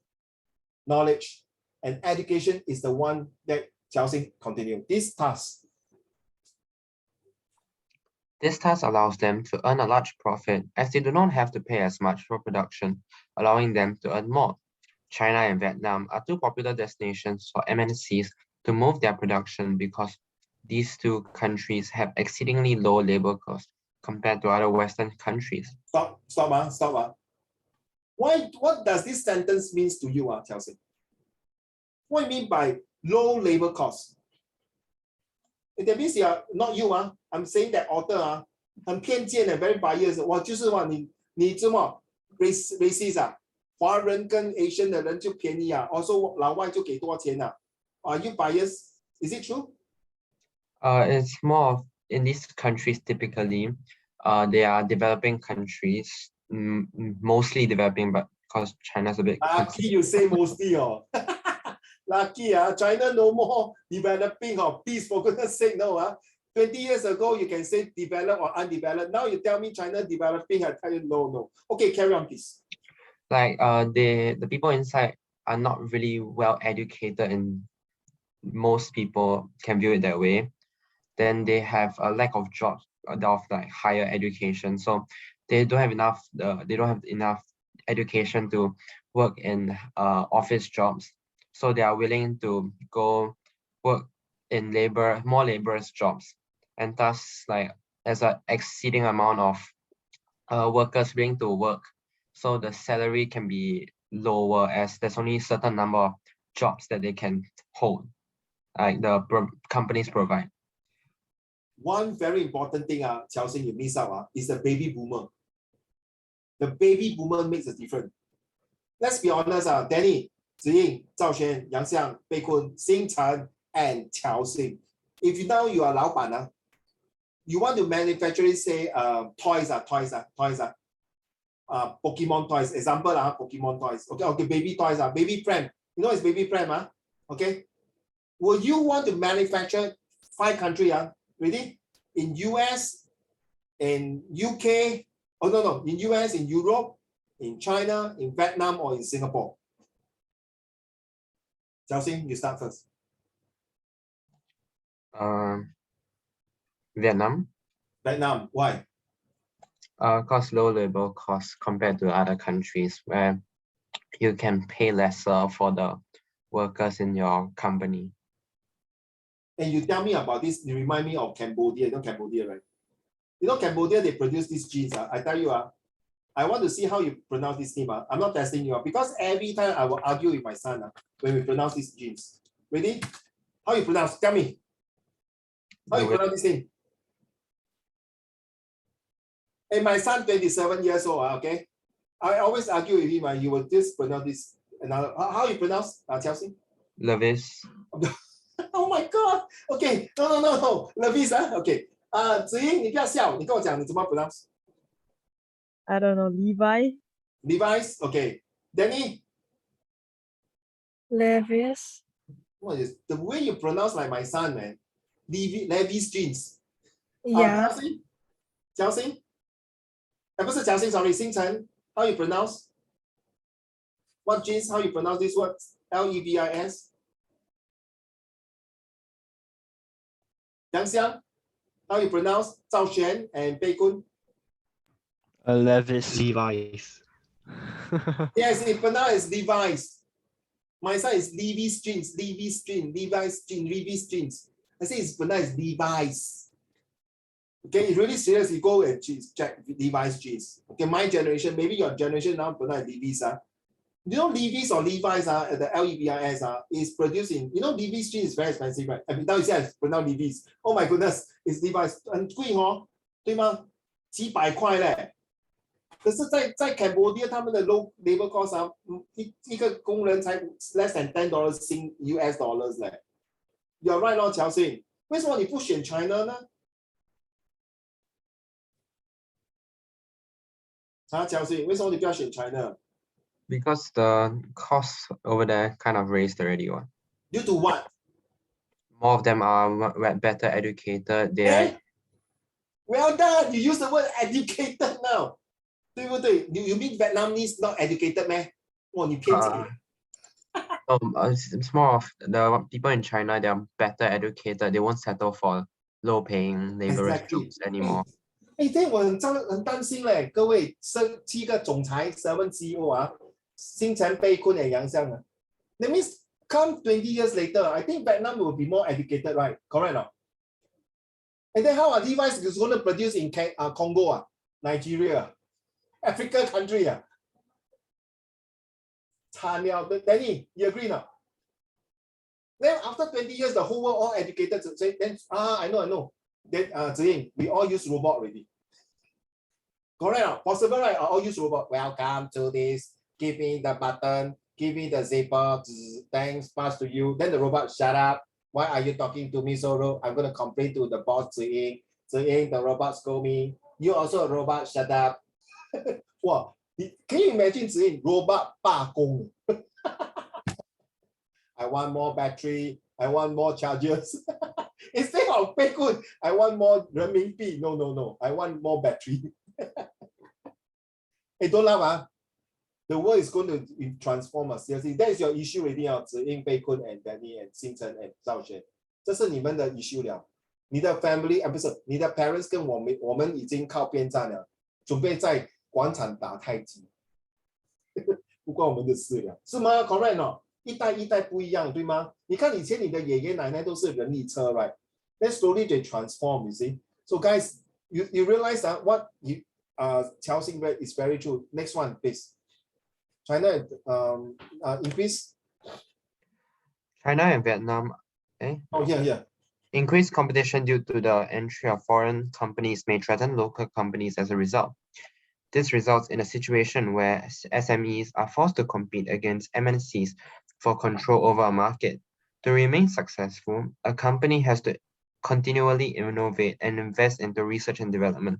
knowledge, and education is the one that Chelsea continue. This task allows them to earn a large profit as they do not have to pay as much for production, allowing them to earn more. China and Vietnam are two popular destinations for MNCs to move their production because these two countries have exceedingly low labor costs compared to other Western countries. Stop. What does this sentence means to you, Chelsea? What do you mean by low labor costs? That means not you, I'm saying that author 很偏见的 very biased. 我就是你这么 racist 华人跟 Asian 的人就便宜啊，also 老外就给多钱啊。Are you biased? Is it true? It's more of in these countries typically, they are developing countries, mostly developing, but because China's a bit. Lucky you say mostly, oh. Lucky, China no more developing, oh. Please, for goodness sake, no. 20 years ago, you can say developed or undeveloped. Now you tell me China developing, I tell you no. Okay, carry on, please. Like the people inside are not really well educated, and most people can view it that way. Then they have a lack of jobs of like higher education, so they don't have enough education to work in office jobs, so they are willing to go work in more laborious jobs, and thus like there's an exceeding amount of workers willing to work, so the salary can be lower as there's only a certain number of jobs that they can hold, like the companies provide. One very important thing, Qiao Xing, you miss out, is the baby boomer. The baby boomer makes a difference. Let's be honest, Danny, Ziying, Zhao Xuan, Yang Xiang, Bei Kun, Xing Chen, and Qiao Xing. If you know you are 老板, you want to manufacture, say, toys, Pokemon toys. Example, Pokemon toys. Okay, baby toys, baby pram. You know it's baby pram, okay? Will you want to manufacture 5 countries, ready? In US, in UK, in US, in Europe, in China, in Vietnam, or in Singapore? Xiao Xing, you start first. Vietnam. Vietnam, why? Cost low labor costs compared to other countries where you can pay lesser for the workers in your company. And you tell me about this, you remind me of Cambodia. You know Cambodia, right? You know Cambodia, they produce these jeans. I tell you, I want to see how you pronounce this name. I'm not testing you, because every time I will argue with my son when we pronounce these jeans. Ready? How you pronounce? Tell me. How you pronounce this name? And my son, 27 years old, okay? I always argue with him, he will just pronounce this. How you pronounce, Qiao Xing? Levis. Oh my God! Okay, no. Levis, okay. Ziying, 你不要笑，你跟我讲你怎么 pronounce? I don't know, Levi. Levi's, okay. Danny, Levi's. what is the way you pronounce like my son, man? Levi's jeans. Yeah. Qiao Xing? 不是Qiao Xing, sorry, Xing Chen. How you pronounce? What jeans? How you pronounce this word? Levis. Yang Xiang, how you pronounce? Zhao Xuan and Bei Kun. Levis. Levi's. Yes, it pronounced as Levi's. My son is Levi's jeans, Levi's jeans, Levi's jeans, Levi's jeans. I say it's pronounced as Levi's. Okay, it's really serious. You go and check Levi's jeans. Okay, my generation, maybe your generation now pronounce Levi's. You know Levi's or Levi's, the Levis is produced in, you know Levi's jeans is very expensive, right? I mean, now you say I pronounce Levi's. Oh my goodness, it's Levi's. 很贵哦，对吗？几百块嘞。可是在 Cambodia 他们的 low labor cost 一个工人才 less than $10 新 US dollars 嘞。You're right 咯，Qiao Xing。为什么你不选 China 呢？Qiao Xing，为什么你不要选 China？ Because the costs over there kind of raised already. Due to what? More of them are better educated. They Well done. You use the word educated now. 对不对？ You mean Vietnamese not educated, man? 哇，你骗子！ it's more of the people in China. They are better educated. They won't settle for low-paying laborious jobs anymore. 这我很担心嘞，各位7个总裁7 CEO Xing Chen, Bei Kun, and Yang Xiang. That means come 20 years later, I think Vietnam will be more educated, right? Correct or not? And then how are Levi's is going to produce in Congo, Nigeria, Africa country? Danny, you agree now? Then after 20 years, the whole world all educated. So then, I know. Then, Ziying, we all use robot already. Correct or not? Possible, right? All use robot. Welcome to this give me the button, give me the zipper, thanks, pass to you. Then the robot, shut up. Why are you talking to me so rude? I'm going to complain to the boss, Ziying. Ziying, the robot scold me. You also a robot, shut up. Wow. Can you imagine Ziying, robot 罢工? I want more battery. I want more chargers. Instead of pay good, I want more renminbi. No. I want more battery. Hey, don't laugh. The world is going to transform. Seriously, that is your issue already. Ziying, Pei Kun, and Danny, and Xingchen, and Zhao Xuan. 这是你们的 issue 了。你的 family 不是你的 parents 跟我们已经靠边站了，准备在广场打太极。不关我们的事了，是吗 ？Correct 哦，一代一代不一样，对吗？你看以前你的爷爷奶奶都是人力车 ，right? Then slowly they transform, you see. So guys, you realize that what you Qiao Xing read is very true. Next one, please. China increase. China and Vietnam, Oh, here. increased competition due to the entry of foreign companies may threaten local companies as a result. This results in a situation where SMEs are forced to compete against MNCs for control over a market. To remain successful, a company has to continually innovate and invest into research and development.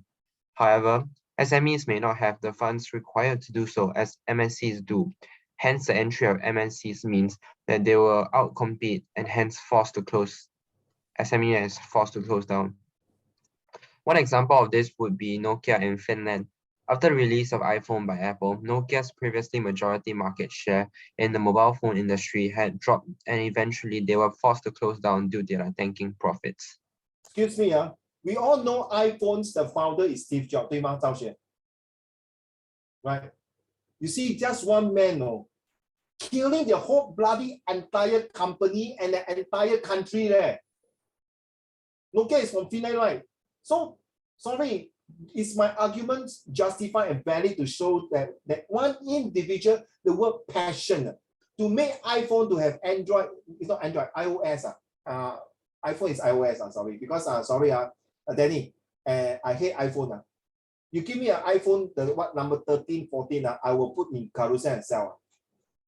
However, SMEs may not have the funds required to do so as MNCs do. Hence, the entry of MNCs means that they will outcompete and hence forced to close. SME is forced to close down. One example of this would be Nokia in Finland. After the release of iPhone by Apple, Nokia's previously majority market share in the mobile phone industry had dropped, and eventually they were forced to close down due to their tanking profits. Excuse me, we all know iPhones, the founder is Steve Jobs, 对吗？赵雪 Right? You see, just one man, killing the whole bloody entire company and the entire country there. Nokia is from Finland, right? So, sorry, is my argument justified and valid to show that one individual, the word passion, to make iPhone to have Android, it's not Android, iOS. iPhone is iOS, sorry, because Danny, I hate iPhone. You give me an iPhone, the number 13, 14, I will put in Carousel and sell.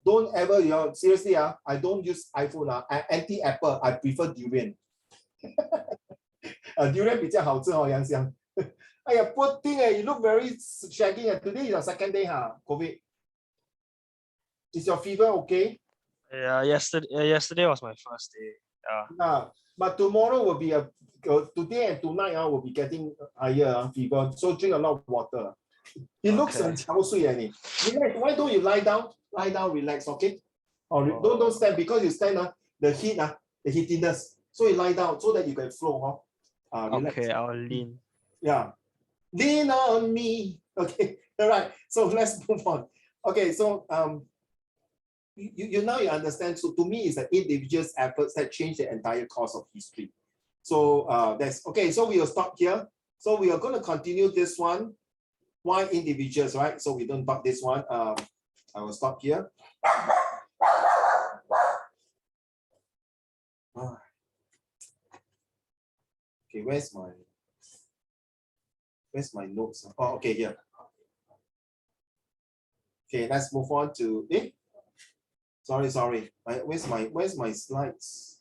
Don't ever, seriously, I don't use iPhone. I anti-Apple, I prefer durian. Durian 比较好吃杨香。哎呀 poor thing, you look very shaggy. Today is your second day, COVID. Is your fever okay? Yeah, yesterday was my first day. But tomorrow will be today and tonight will be getting higher fever. So drink a lot of water. It looks like 憔悴 你. Why don't you lie down? Lie down, relax, okay? Or don't stand, because you stand the heat, the heatiness. So you lie down so that you can flow. Relax. Okay, I'll lean. Yeah. Lean on me. Okay. All right. So let's move on. Okay. So you now you understand. So to me, it's the individual's efforts that change the entire course of history. So that's okay. So we will stop here. So we are going to continue this one. Why individuals, right? So we don't talk this one. I will stop here. Okay, where's my notes? Oh, okay, here. Okay, let's move on to sorry. Where's my slides?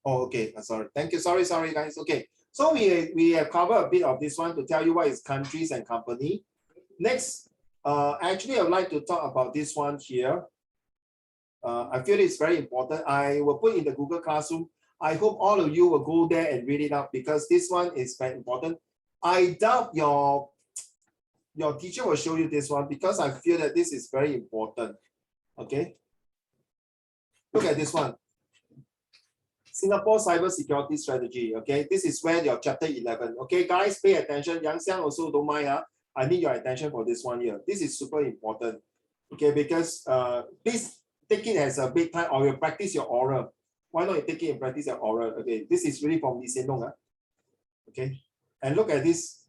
Oh, okay. Sorry. Thank you. Sorry, guys. Okay. So we have covered a bit of this one to tell you what is countries and company. Next, actually, I would like to talk about this one here. I feel it's very important. I will put in the Google Classroom. I hope all of you will go there and read it out because this one is very important. I doubt your teacher will show you this one because I feel that this is very important. Okay. Look at this one. Singapore Cybersecurity Strategy. Okay, this is where your chapter 11. Okay, guys, pay attention. Yang Xiang also don't mind. I need your attention for this one here. This is super important. Okay, because please take it as a big time or you practice your oral. Why not you take it and practice your oral? Okay, this is really from Lee Hsien Loong. Okay, and look at this.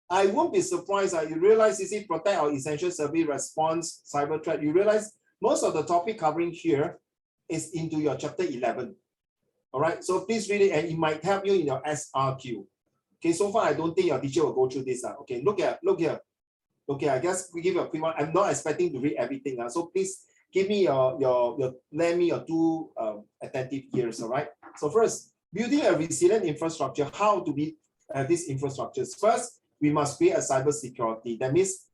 I won't be surprised. You realize, you see, protect our essential service response cyber threat. You realize most of the topic covering here is into your chapter 11. All right, so please read it and it might help you in your SRQ. Okay, so far I don't think your teacher will go through this. Okay, look here. Okay, I guess we give you a quick one. I'm not expecting to read everything. So please give me lend me your two attentive ears. All right. So first, building a resilient infrastructure. How to be these infrastructures? First, we must create a cyber security. That means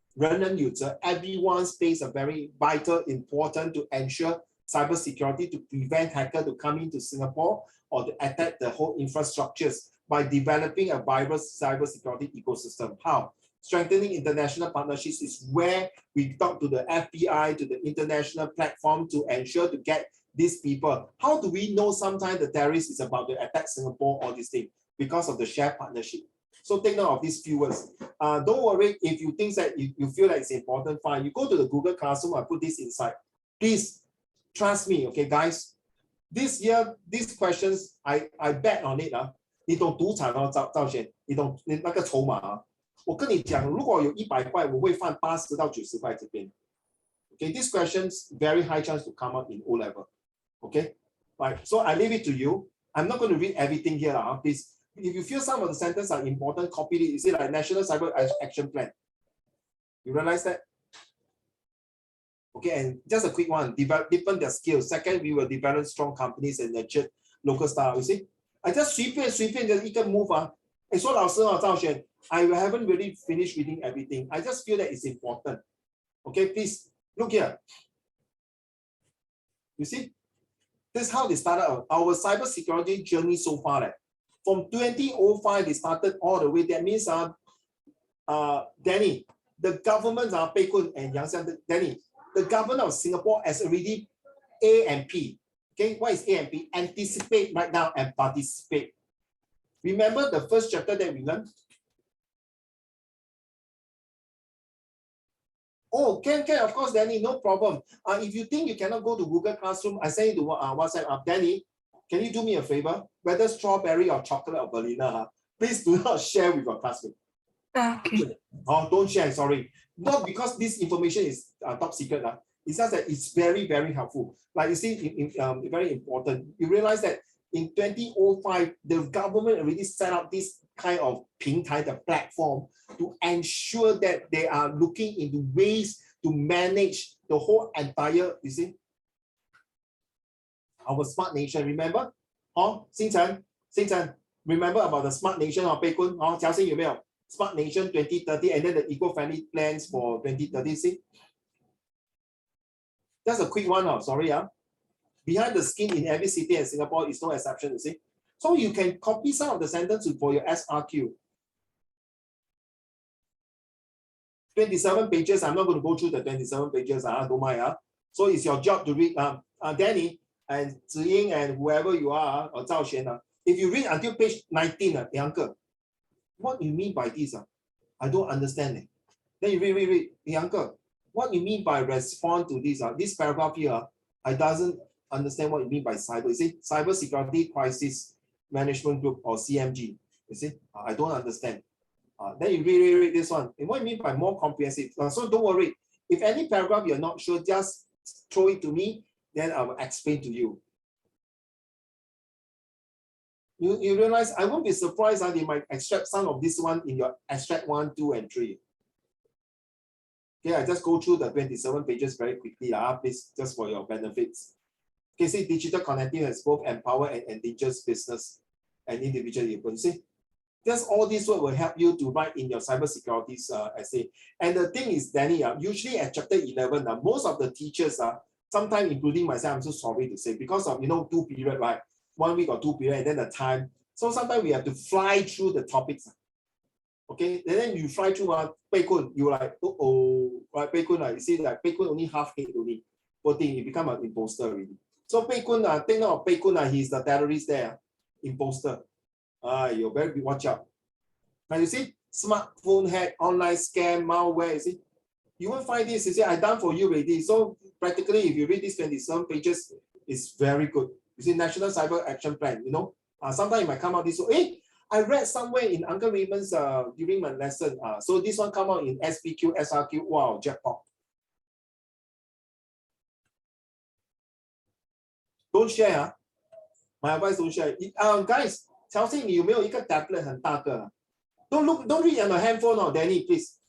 everyone plays a very vital, important to ensure cyber security to prevent hacker to come into Singapore or to attack the whole infrastructures by developing a vibrant cyber security ecosystem. How? Strengthening international partnerships is where we talk to the FBI, to the international platform to ensure to get these people. How do we know sometimes the terrorist is about to attack Singapore or this thing? Because of the shared partnership. So take note of these few words. Don't worry if you think that you feel like it's important, fine. You go to the Google Classroom, I put this inside. Please trust me, okay, guys. This year, these questions, I bet on it. 你懂赌场哦，赵贤，你懂那个筹码啊？我跟你讲，如果有100块，我会放80到90块这边。Okay, these questions very high chance to come up in O level. Okay, right. So I leave it to you. I'm not going to read everything here, please. If you feel some of the sentences are important, copy it. You see, like National Cyber Action Plan. You realize that? Okay, and just a quick one. Deepen their skills. Second, we will develop strong companies and nurture local style. You see, I just 随便的一个 move 啊。你说老师赵璇。I haven't really finished reading everything. I just feel that it's important. Okay, please look here. You see, this is how they started our cybersecurity journey so far. From 2005, they started all the way. That means, Danny, the government Pei Kun and Yang Xiang, Danny, the government of Singapore has already A and P. Okay, what is A and P? Anticipate right now and participate. Remember the first chapter that we learned? Oh, can, of course, Danny, no problem. If you think you cannot go to Google Classroom, I send you to WhatsApp. Danny, can you do me a favor? Whether strawberry or chocolate or vanilla, please do not share with your classmate. Okay. Oh, don't share, sorry. Not because this information is top secret. It's just that it's very, very helpful. Like you see, very important. You realize that in 2005, the government already set up this kind of 平台, the platform, to ensure that they are looking into ways to manage the whole entire, you see, our smart nation. Remember? Xing Chen, remember about the smart nation of Pei Kun? Jiao Xing, you know, smart nation 2030, and then the eco-friendly plans for 2030. See? That's a quick one. Sorry. Behind the skin in every city in Singapore is no exception, you see. So you can copy some of the sentences for your SRQ. 27 pages. I'm not going to go through the 27 pages. Don't mind. So it's your job to read. Danny and Ziying and whoever you are, or Zhao Xuan. If you read until page 19, Uncle, what do you mean by this? I don't understand it. Then you read. Uncle, what do you mean by respond to this? This paragraph here, I doesn't understand what you mean by cyber. You see, Cyber Security Crisis Management Group or CMG. You see, I don't understand. Then you read this one. And what do you mean by more comprehensive? So don't worry. If any paragraph you're not sure, just throw it to me. Then I will explain to you. You realize I won't be surprised they might extract some of this one in your extract 1, 2, and 3. Okay, I just go through the 27 pages very quickly, please, just for your benefits. Okay, see, digital connectivity has both empower and endangers business and individual. You see, just all this work will help you to write in your cybersecurity essay. And the thing is, Danny, usually at chapter 11, most of the teachers, sometimes including myself, I'm so sorry to say, because of 2 periods, right? 1 week or 2 periods, and then the time. So sometimes we have to fly through the topics. Okay, and then you fly through Pei Kun, you like, right? Pei Kun, you see, like Pei Kun only half head only. Poor thing, you become an imposter already. So Pei Kun, take note of Pei Kun, he's the terrorist there, imposter. You better watch out. Now you see, smartphone hack, online scam, malware, you see. You won't find this, you see, I done for you already. So practically, if you read these 27 pages, it's very good. You see, National Cyber Action Plan, sometimes it might come out this way. I read somewhere in Uncle Raymond's during my lesson. So this one come out in SPQ, SRQ. Wow, jackpot. Don't share 啊。My advice don't share. Guys, 乔信你有没有一个 tablet 很大个啊 don't read on the handphone or Danny, please.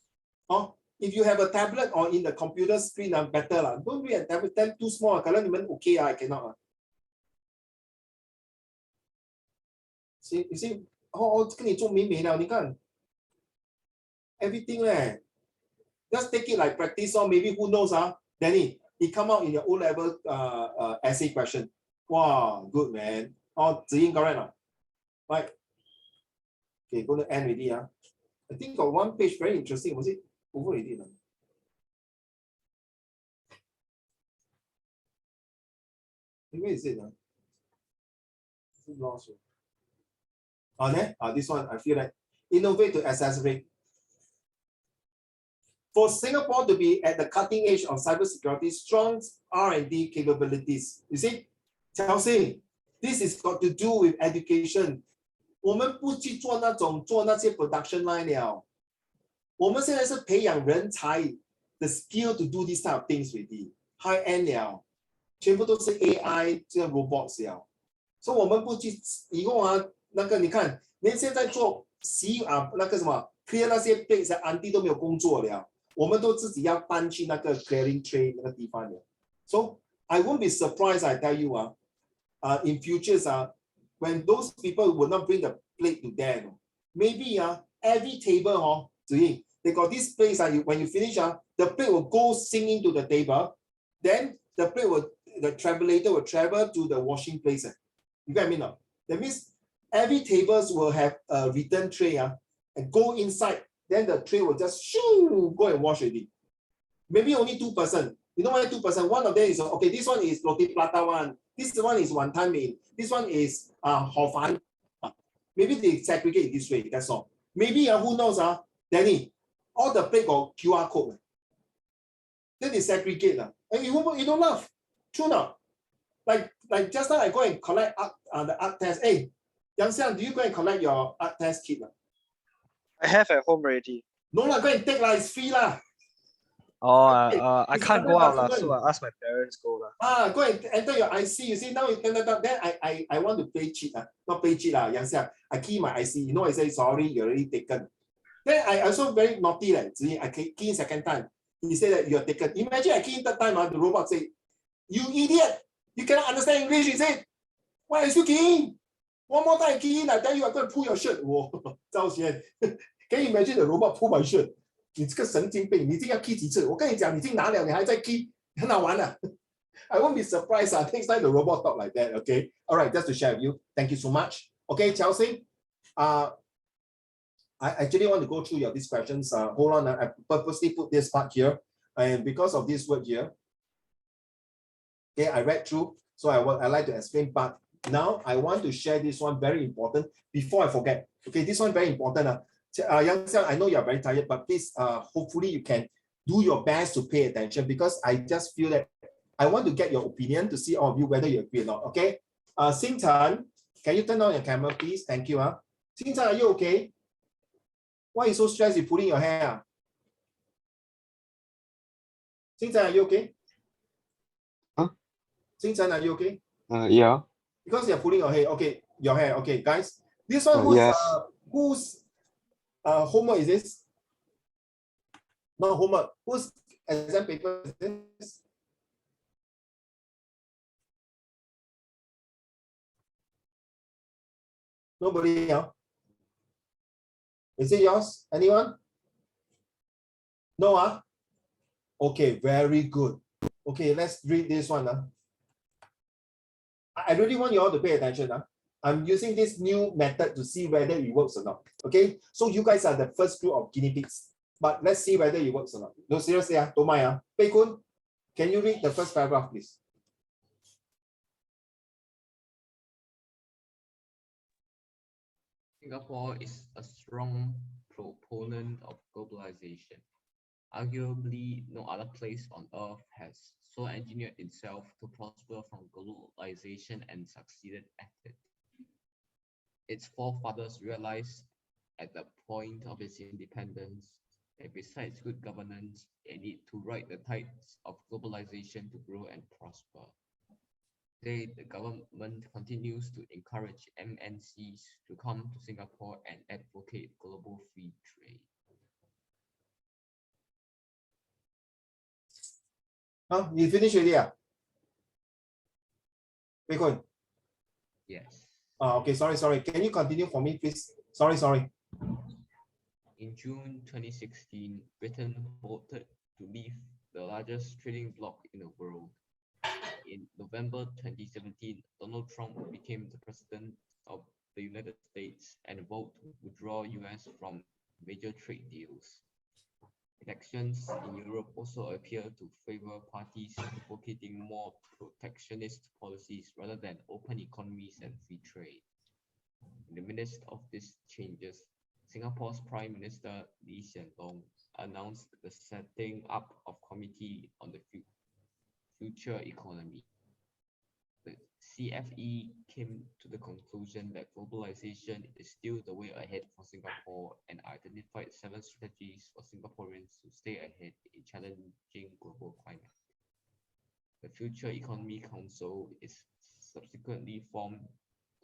Oh, if you have a tablet or in the computer screen, better lah. Don't read a tablet, then too small. Kalau 你们 okay I cannot 啊。See, you see, 跟你做美美了，你看 everything 嘞。Just take it like practice or maybe who knows Danny, it come out in your O-level essay question. Wow, good man. Oh, Ziying correct or not? Right. Okay, going to end already. I think got one page very interesting. Was it over already? Where is it? Lost. This one, I feel like innovate to accelerate. For Singapore to be at the cutting edge of cybersecurity, strong R&D capabilities. You see, Chelsea, this is got to do with education. 我们不去做那些 production line 了，我们现在是培养人才 the skill to do these type of things already high end 了，全部都是 AI 这个 robots 了，所以我们不去以后那个你看，连现在做那个什么 clear 那些 plates 安迪都没有工作了，我们都自己要搬去那个 clearing tray 那个地方了。So I won't be surprised, I tell you in futures when those people will not bring the plate to them, maybe every table they got this place when you finish the plate will go sink into the table, then the travelator will travel to the washing place. You get what I mean? No? That means every tables will have a return tray and go inside, then the tray will just shoo, go and wash already. Maybe only 2%. You know why 2%? One of them is okay, this one is roti prata one. This one is wanton mee. This one is hor fun. Maybe they segregate this way. That's all. Maybe who knows? Danny, all the plate got QR code. Then they segregate. And you don't laugh. True not? Like just now I go and collect the art test. Hey, Yang Xiang, do you go and collect your art test kit? I have at home already. No lah, go and take lah. It's free lah. I It's can't go out lah, $100 so I ask my parents go lah. Go and enter your IC. You see now then I want to play cheat. Not play cheat lah, Yang Xiang. I key my IC. You know I say sorry, you already taken. Then I also very naughty like I key in second time. He said that you're taken. Imagine I key in third time, the robot say, "You idiot! You cannot understand English." He said, "Why are you keying? One more time key in, I tell you I'm going to pull your shirt." Whoa, Zhao Xian. Can you imagine the robot pull my shirt? 你这个神经病，你这要 key 几次？我跟你讲，你已经拿了，你还在 key，很好玩啊。I won't be surprised. Next time the robot talk like that. Okay. All right. Just to share with you. Thank you so much. Okay, Chelsea. I actually want to go through these questions. Hold on. I purposely put this part here, and because of this word here. Okay, I read through, so I like to explain. But now I want to share this one very important before I forget. Okay, this one very important. Yang Xiang, I know you are very tired, but please, hopefully you can do your best to pay attention because I just feel that I want to get your opinion to see all of you whether you agree or not. Okay, Xing Tan, can you turn on your camera, please? Thank you. Xing Tan, are you okay? Why are you so stressed? You pulling your hair? Xing Tan, are you okay? Xing Tan, are you okay? Yeah. Because you're pulling your hair. Okay, your hair. Okay, guys. This one whose homework is this? Not homework. Whose exam paper is this? Nobody else? Is it yours? Anyone? No? Okay, very good. Okay, let's read this one. I really want you all to pay attention. I'm using this new method to see whether it works or not. Okay, so you guys are the first group of guinea pigs, but let's see whether it works or not. No, seriously, don't mind. Pei Kun, can you read the first paragraph, please? Singapore is a strong proponent of globalization. Arguably, no other place on earth has so engineered itself to prosper from globalization and succeeded at it. Its forefathers realized at the point of its independence that besides good governance, they need to ride the tides of globalization to grow and prosper. Today, the government continues to encourage MNCs to come to Singapore and advocate global free trade. Huh? You finish already? Wei Kun. Yes. Okay, sorry. Can you continue for me, please? Sorry. In June 2016, Britain voted to leave the largest trading bloc in the world. In November 2017, Donald Trump became the president of the United States and vowed to withdraw US from major trade deals. Elections in Europe also appear to favor parties advocating more protectionist policies rather than open economies and free trade. In the midst of these changes, Singapore's Prime Minister Lee Hsien Loong announced the setting up of Committee on the Future Economy. The CFE came to the conclusion that globalization is still the way ahead for Singapore and identified 7 strategies for Singaporeans to stay ahead in challenging global climate. The Future Economy Council is subsequently formed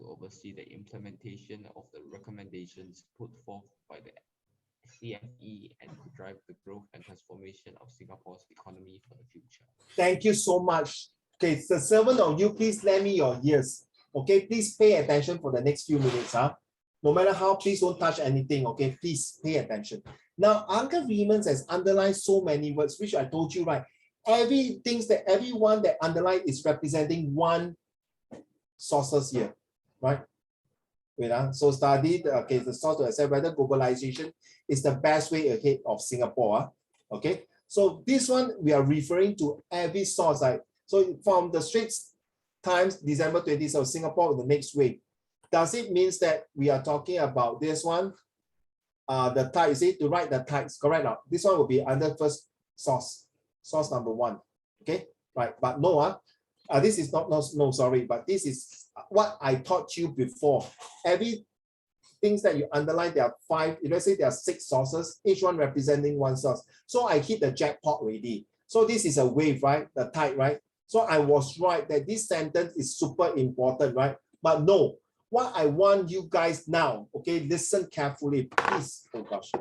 to oversee the implementation of the recommendations put forth by the CFE and to drive the growth and transformation of Singapore's economy for the future. Thank you so much. Okay, the 7 of you, please lend me your ears. Okay, please pay attention for the next few minutes. No matter how, please don't touch anything. Okay, please pay attention. Now, Uncle Raymond has underlined so many words, which I told you, right? Everyone that underlined is representing one sources here, right? Wait, so study the source to assess whether globalization is the best way ahead of Singapore. Okay, so this one we are referring to every source. So from the Straits Times, December 20th, so Singapore in the next wave. Does it mean that we are talking about this one? The tide, you see, to write the tides, correct now? This one will be under first source number 1. Okay, right, but no, this is not, no, sorry, but this is what I taught you before. Every things that you underline, there are 5, let's say there are 6 sources, each one representing one source. So I hit the jackpot already. So this is a wave, right? The tide, right? So I was right that this sentence is super important, right? But no, what I want you guys now, okay, listen carefully, please. Oh gosh.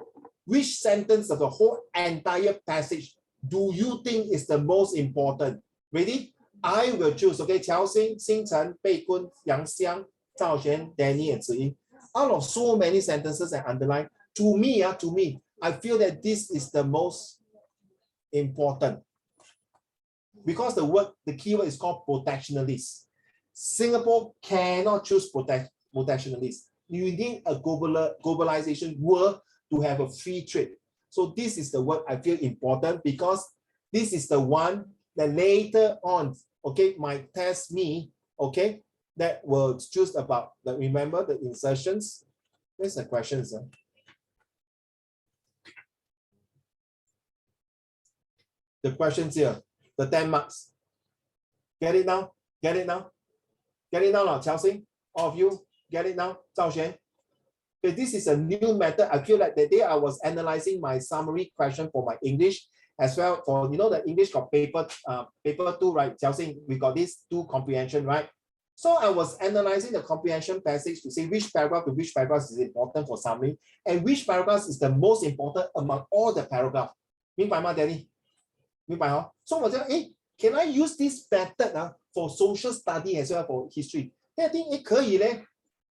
Which sentence of the whole entire passage do you think is the most important? Ready? I will choose, okay, Qiao Xing, Xing Chen, Bei Kun, Yang Xiang, Zhao Xuan, Danny, and Ziying. Out of so many sentences I underline, to me, I feel that this is the most important. Because the keyword is called protectionist. Singapore cannot choose protectionist. You need a globalization world to have a free trade. So this is the word I feel important because this is the one that later on, okay, might test me, okay, that will choose about the, remember the insertions. Where's the questions? The questions here, the 10 marks. Get it now? Get it now? Get it now, Chelsea? All of you, get it now? Zhao Xuan? Okay, this is a new method. I feel like the day I was analyzing my summary question for my English as well for, you know, the English got paper 2, right? Chelsea, we got this 2 comprehension, right? So I was analyzing the comprehension passage to see which paragraph to which paragraph is important for summary and which paragraph is the most important among all the paragraphs. 明白吗 Danny? 明白哦? So 我觉得, can I use this method for social study as well for history? Then I think, 可以嘞.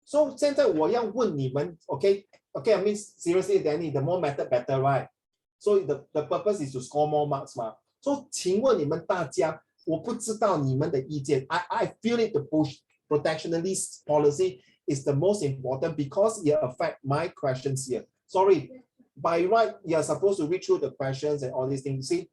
So 现在我要问你们, okay, I mean seriously Danny, the more method better, right? So the purpose is to score more marks 嘛. So 请问你们大家, 我不知道你们的意见. I feel it, the protectionist policy is the most important because it affects my questions here. Sorry, by right, you're supposed to read through the questions and all these things. See,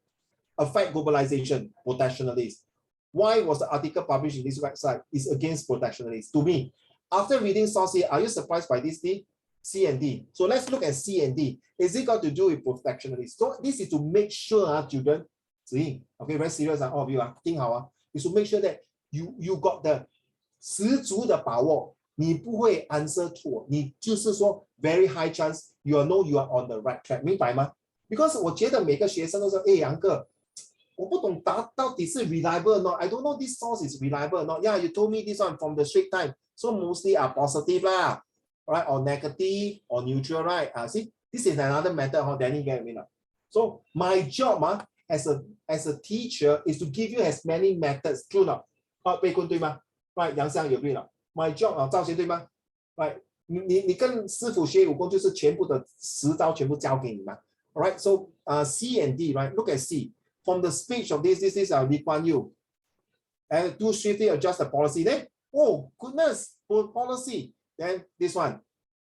affect globalization, protectionist. Why was the article published in this website? It's against protectionist. To me, after reading source here, are you surprised by this D? C and D. So let's look at C and D. Is it got to do with protectionist? So this is to make sure, children, see, okay, very serious, all of you, think how, is to make sure that you got the 十足的把握，你不会 answer 错，你就是说 very high chance you know you are on the right track， 明白吗？ Because 我觉得每个学生都说，杨哥，我不懂到底是 reliable or not. I don't know this source is reliable or not. Yeah, you told me this one from the Straits Times. So mostly are positive lah, right? Or negative or neutral, right? See, this is another method how Danny get me now. So my job as a teacher is to give you as many methods. True not? 贝坤对吗 ？Right， 杨湘有对了。My job 赵贤对吗 ？Right， 你跟师傅学武功就是全部的10招全部教给你嘛。Alright, so C and D, right? Look at C. From the speech of this is Lee Kuan Yew. And do swiftly adjust the policy. Then, oh goodness, policy. Then this one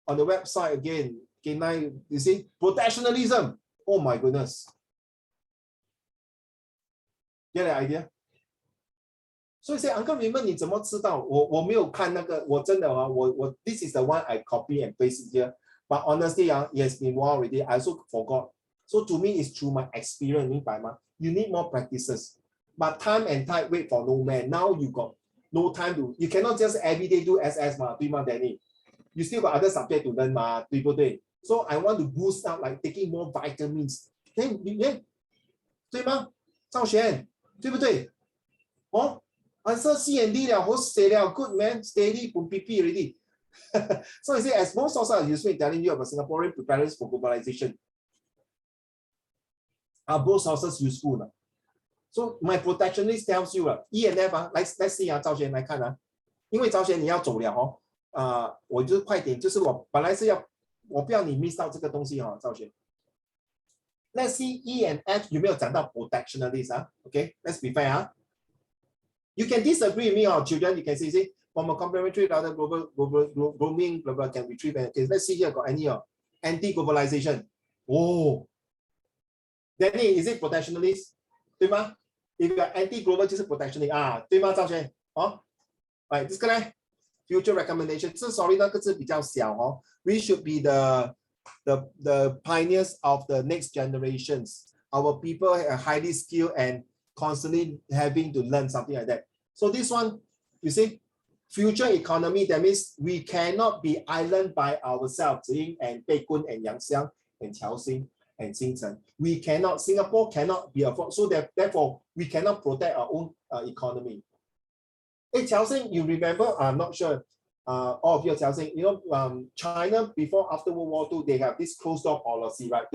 on the website again. K9, you see, protectionism. Oh my goodness. Get the idea? So you say, Uncle Raymond, 你怎么知道？我没有看那个，我真的this is the one I copy and paste here. But honestly, it has been a while already. I also forgot. So to me, it's through my experience, 明白吗? You need more practices. But time and tide wait for no man. Now you got no time to, you cannot just every day do SS 嘛，对吗 Danny? You still got other subject to learn 嘛，对不对? So I want to boost up like taking more vitamins. Then, 对吗？赵璇，对不对？哦 ，answer C and D 了，我写了 good man, steady, put PP already. So you say, as most sources are useful telling you about Singaporean preparedness for globalization. Are both sources useful? So my protectionist tells you, E and F, let's see 赵璇来看因为赵璇你要走了我就快点，就是我本来是要，我不要你 miss 到这个东西赵璇。Let's see E and F 有没有讲到 protectionist Okay, let's be fair You can disagree with me children. You can see from a complementary other global roaming can retrieve. Okay, let's see here got any anti-globalization. Oh. Danny, is it protectionist? 对吗 If you are anti-global 就是 protectionist 对吗赵璇Right, this 个呢 future recommendation 这 sorry 那个字比较小We should be the pioneers of the next generations. Our people are highly skilled and constantly having to learn something like that. So this one, you see, future economy, that means we cannot be island by ourselves. Ying and Bei Kun and Yang Xiang and Qiao Xing and Xing Chen. We cannot, Singapore cannot be afforded. So therefore, we cannot protect our own economy. Hey, Qiao Xing, you remember? I'm not sure. All of you, Qiao Xing, you know, China before, after World War II, they have this closed door policy, right?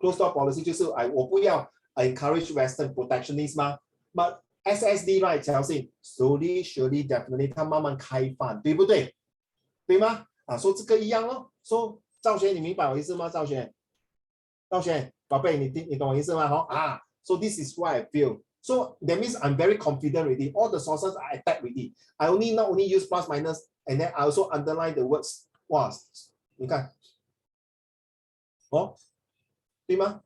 Closed door policy 就是我不要 encourage Western protectionism but SSD right 乔信 slowly surely definitely 它慢慢开放对不对对吗说这个一样咯说赵璇你明白我意思吗赵璇宝贝你懂我意思吗so this is what I feel so that means I'm very confident already all the sources are attacked already I not only use plus minus and then I also underline the words 哇你看对吗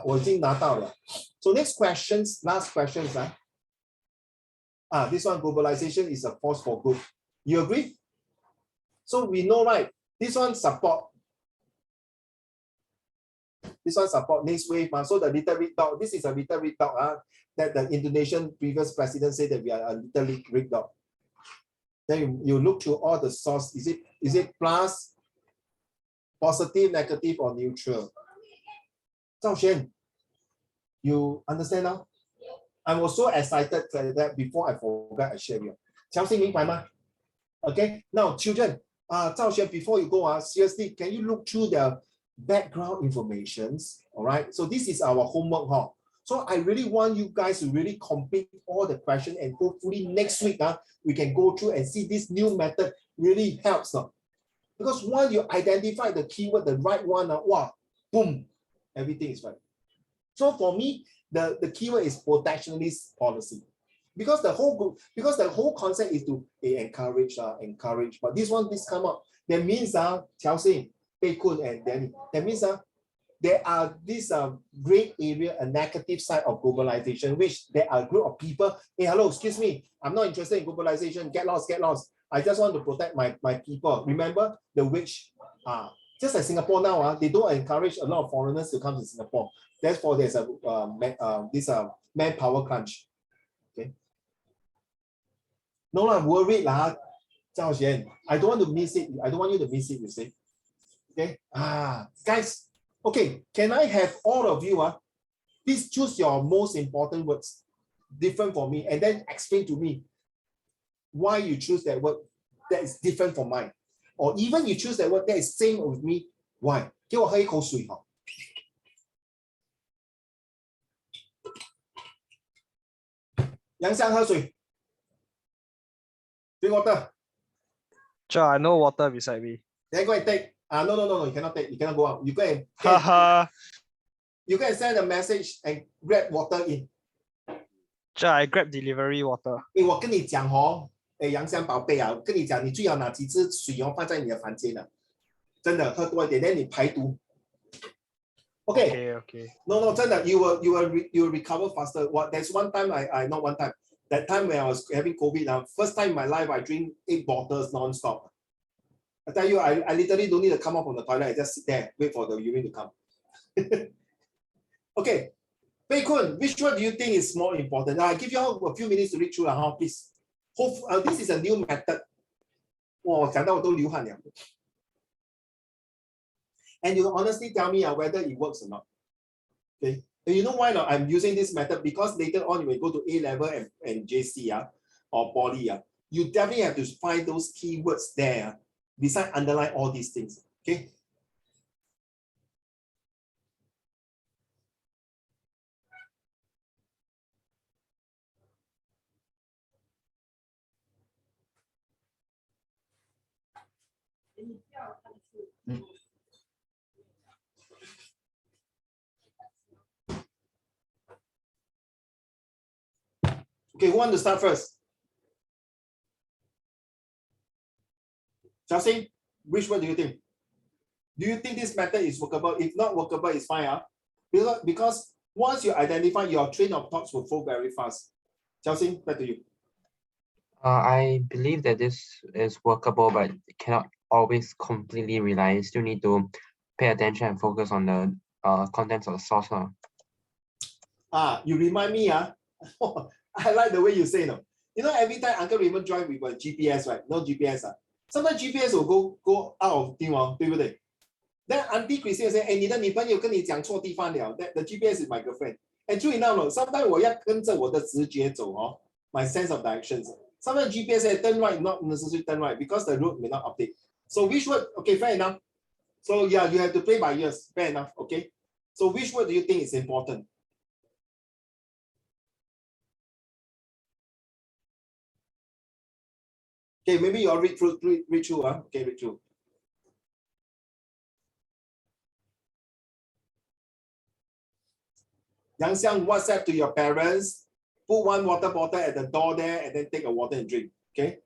我已经拿到了 So next questions, last questions. This one, globalization is a force for good. You agree? So we know, right? This one support next wave. So the little red dot, this is a little red dot that the Indonesian previous president said that we are a little red dot. Then you look through all the source. Is it plus, positive, negative, or neutral? Zhao Xuan, you understand now? I was so excited that before I forgot I share you. 乔欣明白吗 Okay, now children, Zhao Xuan, before you go, seriously, can you look through the background informations? All right, so this is our homework. So I really want you guys to really complete all the questions and hopefully next week we can go through and see this new method really helps. Because once you identify the keyword, the right one, wow, boom, everything is right. So for me, the keyword is protectionist policy. Because the whole concept is to encourage. But this come up. That means Qiao Xing, Bei Kun, and Danny. That means there are this great area, a negative side of globalization, which there are a group of people. Hey, hello, excuse me. I'm not interested in globalization. Get lost. I just want to protect my people. Remember the witch. Just like Singapore now, they don't encourage a lot of foreigners to come to Singapore. Therefore, there's a manpower crunch. Okay. No, I'm worried, Zhao Xuan. I don't want to miss it. I don't want you to miss it, you see. Okay. Guys. Okay. Can I have all of you Please choose your most important words, different for me, and then explain to me why you choose that word that is different from mine. Or even you choose that word that is same with me, why? 给我喝一口水哈。杨香喝水。Drink water. Sure, I know water beside me. Then go and take. No, you cannot take. You cannot go out. You go and Haha. you go and send a message and grab water in. Sure, I grab delivery water. 我跟你讲哦，杨香宝贝啊，我跟你讲，你最好拿几支水放在你的房间啊，真的喝多一点，then 你排毒。Okay. Okay. No, 真的 you will recover faster. There's one time I not one time. That time when I was having COVID, first time in my life I drink 8 bottles non-stop. I tell you, I literally don't need to come out from the toilet. I just sit there, wait for the urine to come. Okay. Pei Kun, which one do you think is more important? Now, I give you a few minutes to read through, please. This is a new method. And you honestly tell me whether it works or not. Okay. And you know why not? I'm using this method because later on you will go to A level and JC or poly. You definitely have to find those keywords there besides underline all these things. Okay. Okay, who wants to start first? Justin, which one do you think? Do you think this method is workable? If not workable, it's fine. Because once you identify, your train of thoughts will flow very fast. Justin, back to you. I believe that this is workable, but it cannot always completely rely. You still need to pay attention and focus on the contents of the source. You remind me. I like the way you say no. You know, every time Uncle Raymond drive with a GPS, right? No GPS. Sometimes GPS will go out of thing, 对不对? Then Auntie Christine say, 你的女朋友跟你讲错地方了. The GPS is my girlfriend. And true enough, sometimes 我要跟着我的直觉走, my sense of directions. Sometimes GPS say turn right, not necessarily turn right because the road may not update. So which word? Okay, fair enough. So yeah, you have to play by ears. Fair enough. Okay. So which word do you think is important? Okay, maybe you all read through. Okay, read through. Yang Xiang WhatsApp to your parents, put one water bottle at the door there, and then take a water and drink. Okay.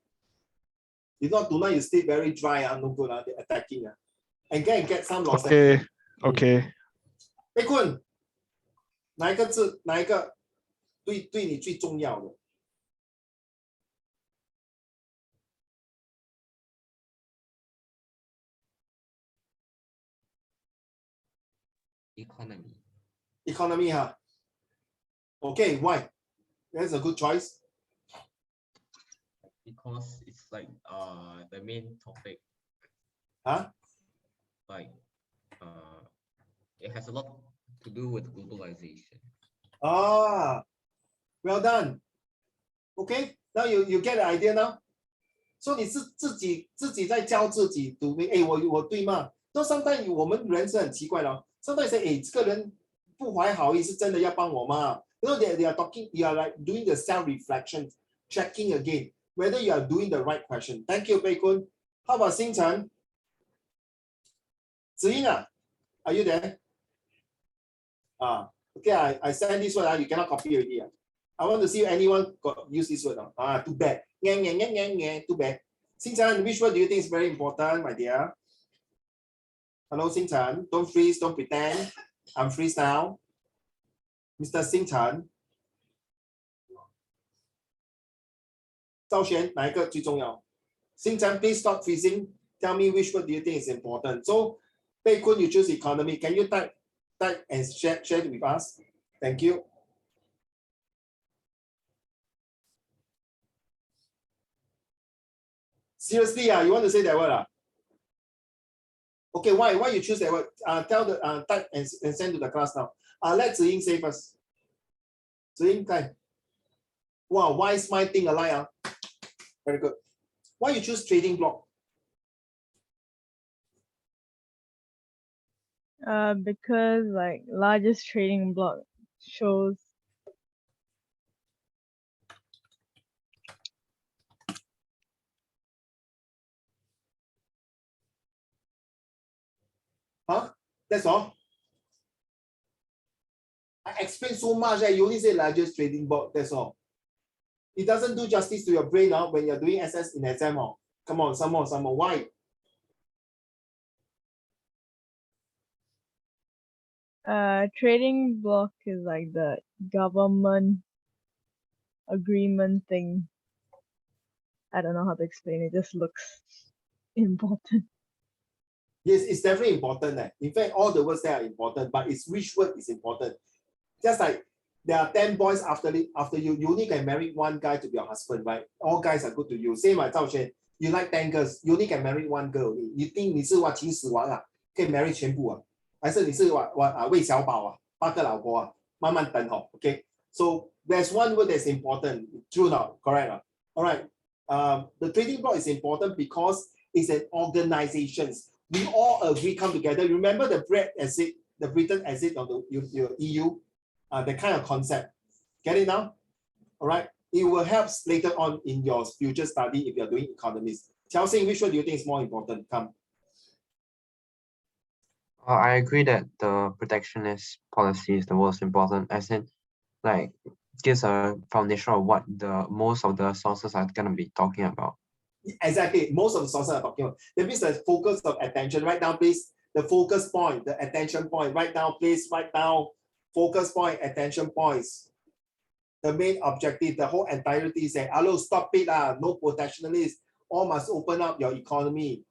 If not, tonight you sleep very dry. No good. They're attacking. And get some loss. Okay. Pei Kun, 哪一个字？哪一个对你最重要的？ Economy. Economy, Okay, why? That's a good choice. Because it's like the main topic. Like it has a lot to do with globalization. Well done. Okay, now you get the idea now. So 你是自己在教自己读明，我对吗？ So sometimes 我们人是很奇怪的。 Sometimes say, 这个人不怀好意，是真的要帮我吗？ You know they are talking, you are like doing the self-reflection, checking again whether you are doing the right question. Thank you, Pei Kun. How about Xing Chen? Ziying, are you there? Okay, I send this one. You cannot copy already. I want to see if anyone use this word. Too bad. Too bad. Xing Chen, which word do you think is very important, my dear? Hello, Xing Chen. Don't freeze, don't pretend. I'm freeze now. Mr. Xing Chen. Zhao Xuan, 哪一个最重要? Xing Chen, please stop freezing. Tell me which word do you think is important. So, Pei Kun, you choose economy. Can you type and share it with us? Thank you. Seriously, you want to say that word? Okay, why you choose that word? Tell the type and send to the class now. Let Ziying say first. Ziying, kai. Wow, why is my thing alike? Very good. Why you choose trading block? Because like largest trading block shows Huh? That's all. I explained so much that you only say largest trading block. That's all. It doesn't do justice to your brain now when you're doing SS in exam. Come on, some more. Why? trading block is like the government agreement thing. I don't know how to explain it. Just looks important. Yes, it's definitely important. In fact, all the words there are important, but it's which word is important. Just like there are 10 boys after you only can marry one guy to be your husband, right? All guys are good to you. Same like Zhao Xuan, you like 10 girls, you only can marry one girl only. You think 你是秦始皇啊，可以 marry 全部啊？还是你是魏小宝啊，8个老婆啊？慢慢等哦 ，OK? So there's one word that's important. True now, correct? All right. The trading block is important because it's an organization. We all agree, come together. Remember the Britain exit of the EU? The kind of concept. Get it now? All right. It will help later on in your future study if you're doing economics. Chelsea, which one do you think is more important? Come. I agree that the protectionist policy is the most important, as in, like, gives a foundation of what the most of the sources are gonna be talking about. Exactly. Most of the sources are talking about. That means the focus of attention. Write down, please. The focus point, the attention point. Write down, please. Write down. Focus point, attention points. The main objective, the whole entirety is saying, hello, stop it. No protectionist. All must open up your economy.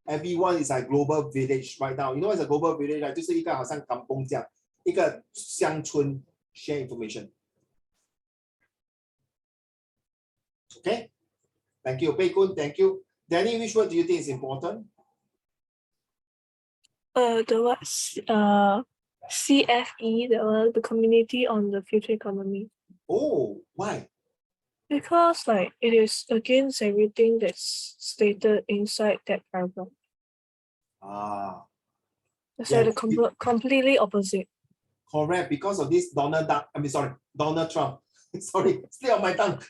Everyone is a global village right now. You know what's a global village? 就是一个好像 kampung 这样，一个乡村 share information. Okay? Thank you. Pei Kun, thank you. Danny, which word do you think is important? The what? CFE, the Community on the Future Economy. Oh, why? Because like it is against everything that's stated inside that paragraph. It's like the completely opposite. Correct. Because of this Donald Trump. Sorry, slip on my tongue.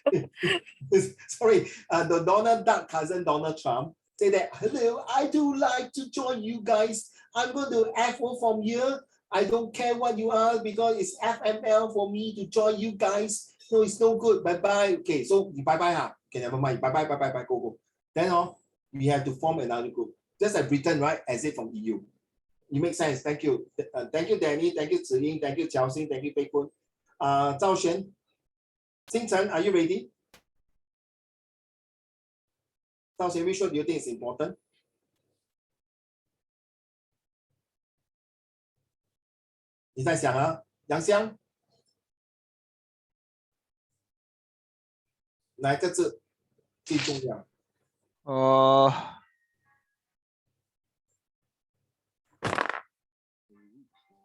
Sorry, the Donald Duck cousin Donald Trump say that, hello, I do like to join you guys. I'm going to F1 from here. I don't care what you are because it's FML for me to join you guys. No, it's no good. Bye-bye. Okay, so bye-bye. Okay, never mind. Bye-bye, go. Then we have to form another group. Just like Britain, right? Exit from EU. It makes sense. Thank you. Thank you, Danny. Thank you, Ziying. Thank you, Chelsea. Thank you, Pei Kun. Zhao Xuan. Xingchen, are you ready? Zhao Xuan, which one do you think is important? You 在想啊，杨香，哪一个字最重要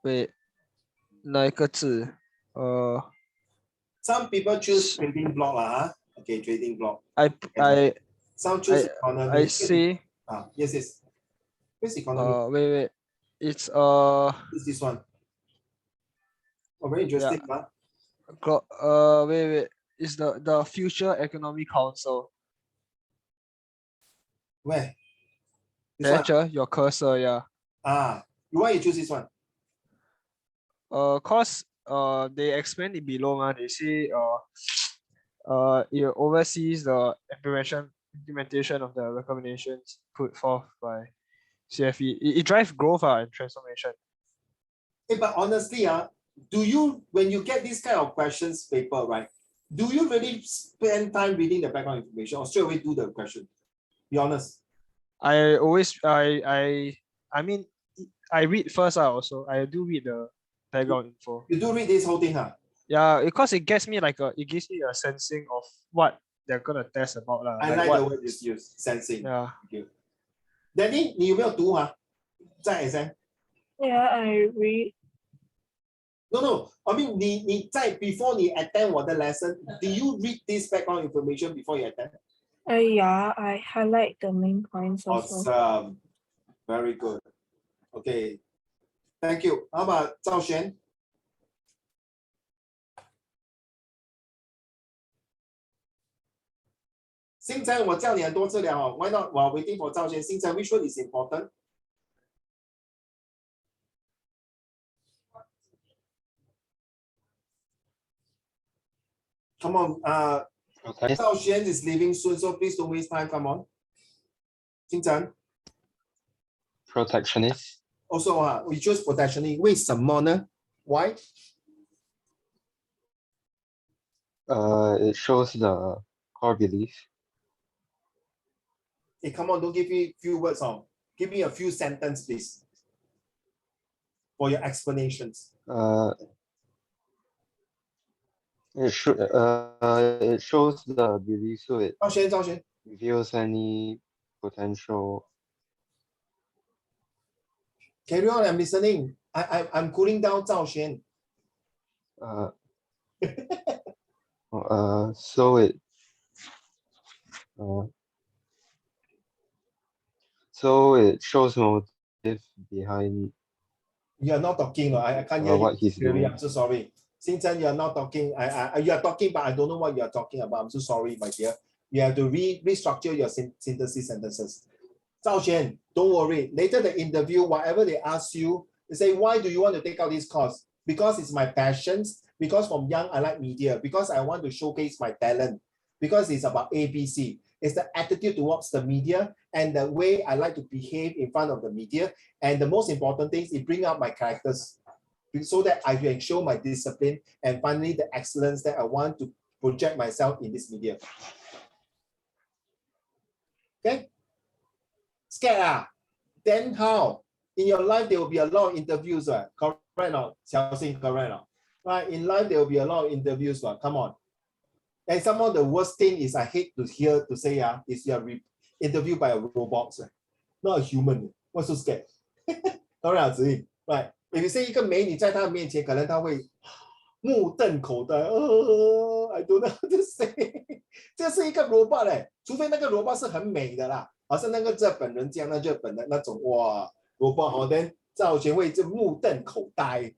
？wait，哪一个字？Some people choose trading block Okay, trading block. Some choose economy. I see. Yes. Which economy? Wait. It's It's this one. Oh, very interesting. Yeah. Wait. It's the Future Economic Council. Where? There, your cursor, yeah. Why you choose this one? Cause they explain it below, they say it oversees the implementation of the recommendations put forth by CFE. It drives growth and transformation. But honestly, do you, when you get this kind of questions paper, right? Do you really spend time reading the background information or straight away do the question? Be honest. I mean, I read first also. I do read the background info. You do read this whole thing, Yeah, because it gives me it gives me a sensing of what they're gonna test about. I like the word you use, sensing. Yeah. Thank you. Danny, 你有没有读在exam? Yeah, I read. No. I mean, 你在 before 你 attend 我的 lesson, do you read this background information before you attend? Yeah, I highlight the main points also. Awesome. Very good. Okay. Thank you. How about Zhao Xuan? Xingchen, 我叫你很多次了哦。Why not? While waiting for Zhao Xuan, Xingchen, which one is important? Come on. Okay. Zhao Xuan is leaving soon, so please don't waste time. Come on. Xingchen. Protectionist. Also, we choose protectionist. 为什么呢? Why? It shows the core belief. Hey, come on, don't give me few words on. Give me a few sentences, please, for your explanations. It shows the belief, so it 赵璇 reveals any potential. carry on, I'm listening. I'm cooling down Zhao Xuan. So it shows motive behind You're not talking. I can't hear what you he's clearly. doing. I'm so sorry. Xingchen, you're not talking. You are talking, but I don't know what you're talking about. I'm so sorry, my dear. You have to restructure your synthesis sentences. Zhao Xuan, don't worry. Later the interview, whatever they ask you, they say, why do you want to take out this course? Because it's my passions. Because from young, I like media. Because I want to showcase my talent. Because it's about ABC. It's the attitude towards the media and the way I like to behave in front of the media. And the most important thing is it bring out my characters so that I can show my discipline and finally the excellence that I want to project myself in this media. Okay? Scared? Then how? In your life, there will be a lot of interviews, right? Correct or not? Correct or not? Right? In life, there will be a lot of interviews, right? Come on. And some of the worst thing is I hate to say is you're interviewed by a robot, right? Not a human. What's so scared? Correct, right? If you say 一个美女在她面前，可能她会目瞪口呆。I don't know how to say 这是一个 robot 哎，除非那个 robot 是很美的啦，好像那个日本人这样，那日本的那种哇 robot 好，then 赵贤惠就目瞪口呆，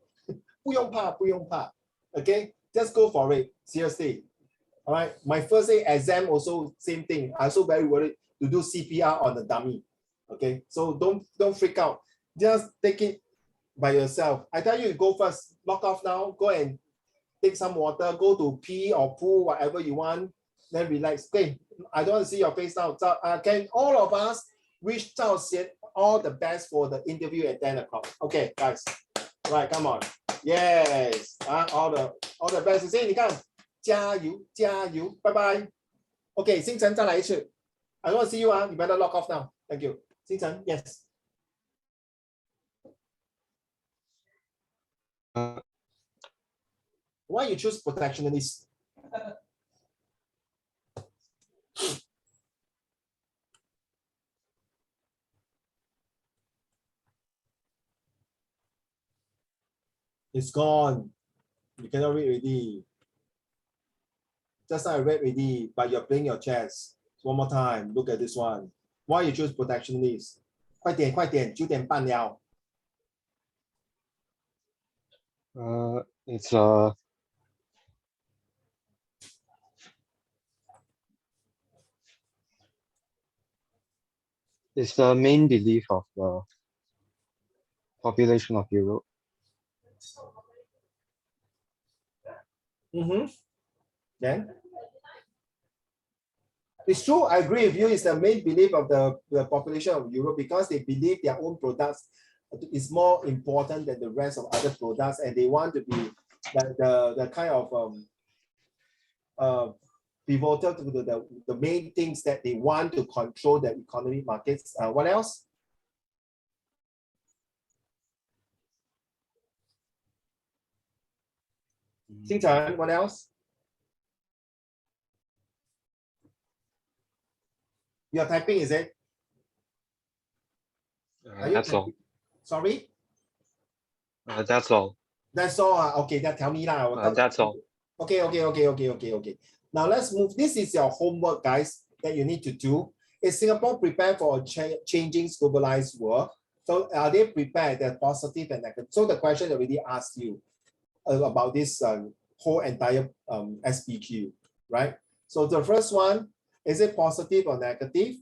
不用怕，不用怕 ，OK， just go for it, seriously. All right, my first day exam also same thing. I also very worried to do CPR on the dummy. Okay, so don't freak out. Just take it by yourself. I tell you, go first. Lock off now. Go and take some water. Go to pee or pool, whatever you want. Then relax. Okay, I don't want to see your face now. Can all of us wish Zhao Xian all the best for the interview at 10 o'clock? Okay, guys. Right, come on. Yes. All the best. See, 你看。加油，加油，拜拜。OK， 星辰再来一次。I want to see you. You better lock off now. Thank you. 星辰 yes. Why you choose protectionist? It's gone. You cannot read already. Just now I read already, but you're playing your chess. One more time, look at this one. Why you choose protectionist? 快点，快点，9点半了。It's the main belief of the population of Europe. Then it's true. I agree with you. It's the main belief of the population of Europe because they believe their own products is more important than the rest of other products, and they want to be the kind of pivotal to the main things that they want to control the economic markets. What else? Xingchen, what else? You're typing, is it? That's all. Sorry? That's all. That's all. Okay, that tell me lah. That's all. Okay. Now let's move. This is your homework, guys, that you need to do. Is Singapore prepared for a changing globalized world? So are they prepared? They're positive and negative. So the question already asked you about this whole entire SPQ, right? So the first one, is it positive or negative?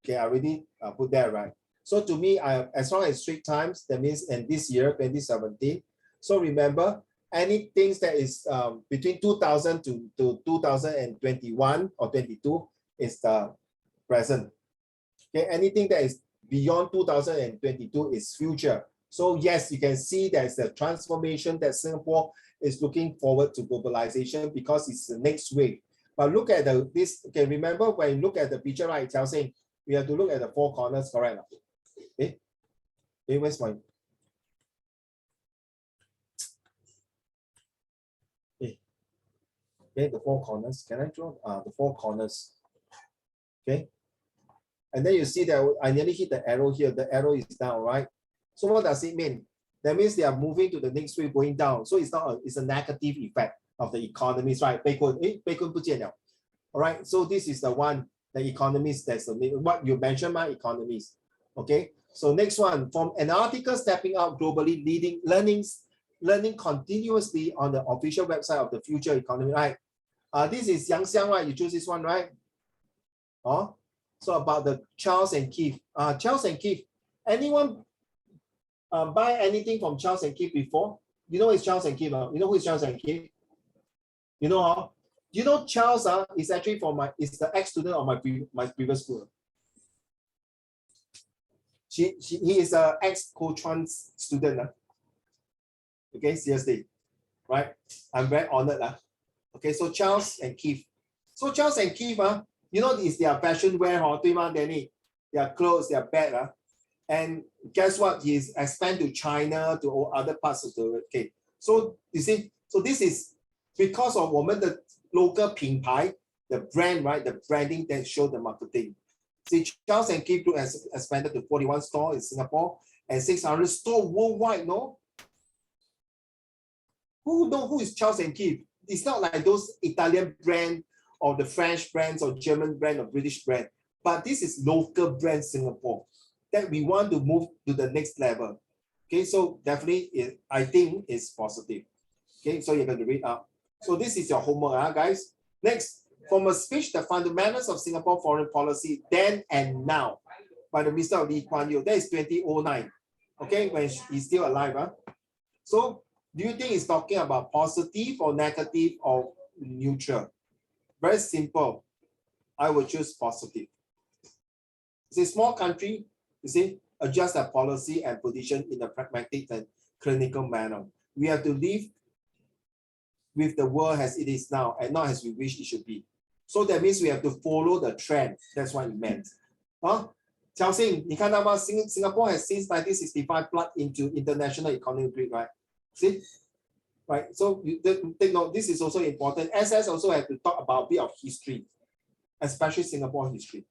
Okay, I already put that right. So to me, as long as Straits Times, that means in this year, 2017. So remember, anything that is between 2000 to 2021 or 22 is the present. Okay, anything that is beyond 2022 is future. So yes, you can see there's a transformation that Singapore is looking forward to globalization because it's the next wave. But look at this. Okay, remember when you look at the picture, right? It's saying we have to look at the four corners, correct? Okay, where's my? Okay, the four corners. Can I draw the four corners? Okay. And then you see that I nearly hit the arrow here. The arrow is down, right? So what does it mean? That means they are moving to the next wave going down. So it's not it's a negative effect of the economies, right? All right. So this is the one, the economies, that's what you mentioned, my economies. Okay. So next one, from an article stepping out globally, learning continuously on the official website of the future economy, right? This is Yang Xiang, right? You choose this one, right? Oh, so about the Charles and Keith. Charles and Keith, anyone buy anything from Charles and Keith before? You know it's Charles and Keith. You know who is Charles and Keith? You know, you know Charles is actually is the ex-student of my previous school. He is an ex-Kuo-Chuan student. Okay, seriously, right? I'm very honored. Okay, so Charles and Keith. So Charles and Keith, you know, is their fashion wear, their clothes, their bag. And guess what? He's expanded to China, to other parts of the world. Okay, so you see, so this is because of the local 品牌, the brand, right? The branding that show the marketing. See, Charles and Keith Group has expanded to 41 stores in Singapore and 600 stores worldwide, no? Who knows who is Charles and Keith? It's not like those Italian brand or the French brands or German brand or British brand, but this is local brand Singapore that we want to move to the next level. Okay, so definitely I think it's positive. Okay, so you're going to read up. So this is your homework, guys. Next, from a speech, The Fundamentals of Singapore Foreign Policy, Then and Now, by the Minister of Lee Kuan Yew. That is 2009. Okay, when he's still alive. So do you think it's talking about positive or negative or neutral? Very simple. I would choose positive. It's a small country, you see, adjust their policy and position in a pragmatic and clinical manner. We have to live with the world as it is now and not as we wish it should be. So that means we have to follow the trend. That's what it meant. Chao Xing, you can know Singapore has since 1965 plugged into international economic grid, right? See? Right. So you take note, this is also important. SS also have to talk about a bit of history, especially Singapore history.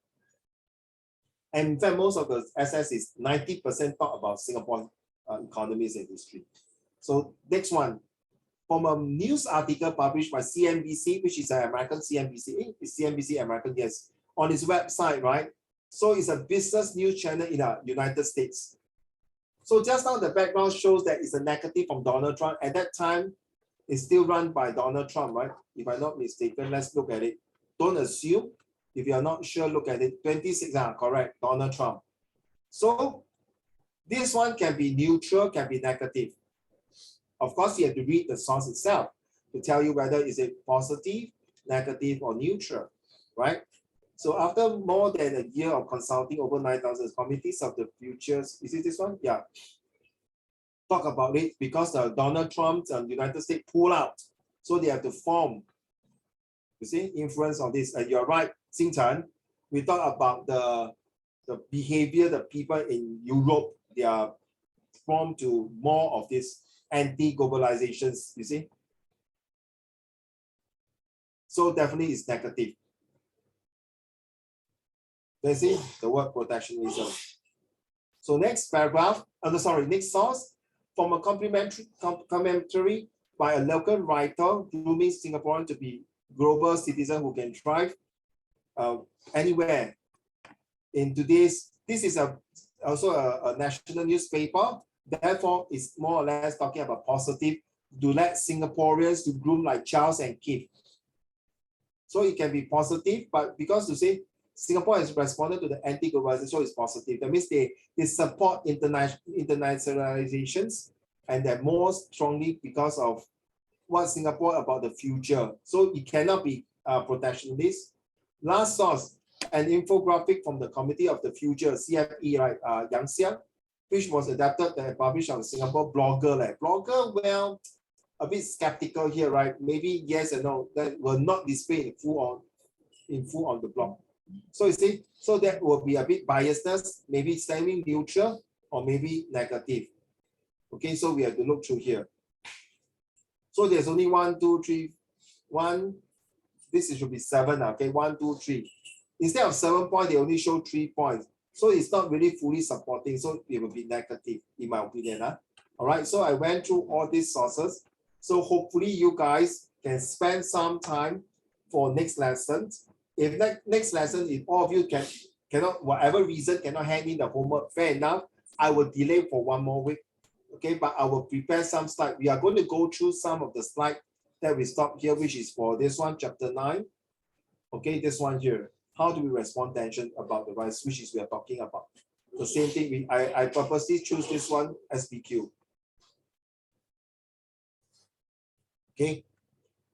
And in fact, most of the SS is 90% talk about Singapore economies and history. So next one, from a news article published by CNBC, which is an American CNBC, it's CNBC American, yes, on its website, right? So it's a business news channel in the United States. So just now the background shows that it's a negative from Donald Trump. At that time, it's still run by Donald Trump, right? If I'm not mistaken, let's look at it. Don't assume. If you're not sure, look at it. 26, correct, Donald Trump. So this one can be neutral, can be negative. Of course, you have to read the source itself to tell you whether is it positive, negative, or neutral, right? So after more than a year of consulting over 9,000 committees of the futures, is it this one? Yeah. Talk about it because Donald Trump and United States pull out. So they have to form, you see, influence on this. And you're right, Xing Chen, we talk about the behavior, the people in Europe, they are formed to more of this anti-globalizations, you see. So definitely it's negative. You see the word protectionism. So next paragraph, next source, from a commentary by a local writer, grooming Singaporean to be global citizen who can thrive anywhere. In today's, this is also a national newspaper. Therefore, it's more or less talking about positive to let Singaporeans to groom like Charles and Keith. So it can be positive, but because to say Singapore has responded to the anti-globalization, so it's positive. That means they support internationalizations, and they're more strongly because of what Singapore about the future. So it cannot be protectionist. Last source, an infographic from the Committee of the Future, CFE, right, Yang Xiang, which was adapted and published on Singapore Blogger. Like Blogger, well, a bit skeptical here, right? Maybe yes and no, that will not display in full on the blog. So you see, so that will be a bit biasness, maybe semi-neutral or maybe negative. Okay, so we have to look through here. So there's only 1, 2, 3, 1. This should be 7. Okay, 1, 2, 3. Instead of 7 points, they only show 3 points. So it's not really fully supporting. So it will be negative, in my opinion. All right. So I went through all these sources. So hopefully you guys can spend some time for next lesson. If next lesson, if all of you cannot, whatever reason, cannot hand in the homework, fair enough, I will delay for 1 more week. Okay, but I will prepare some slides. We are going to go through some of the slides that we stopped here, which is for this one, chapter 9. Okay, this one here. How do we respond tension about the rise, which is we are talking about. The same thing, I purposely choose this one, SPQ. Okay,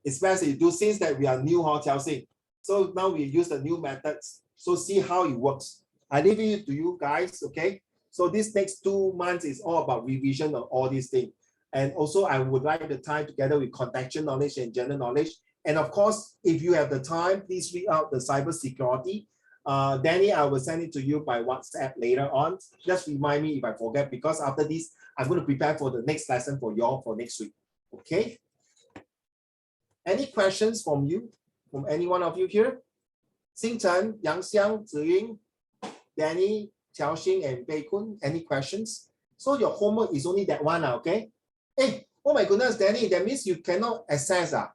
it's best you do since that we are new hotel thing. So now we use the new methods. So see how it works. I leave it to you guys, okay? So this next 2 months is all about revision of all these things. And also I would like the time together with contextual knowledge and general knowledge. And of course, if you have the time, please read out the cybersecurity. Danny, I will send it to you by WhatsApp later on. Just remind me if I forget, because after this, I'm going to prepare for the next lesson for y'all for next week. Okay? Any questions from you, from any one of you here? Xing Chen, Yang Xiang, Ziying, Danny, Xiaoxing, and Bei Kun, any questions? So your homework is only that one, okay? Hey, oh my goodness, Danny, that means you cannot access. But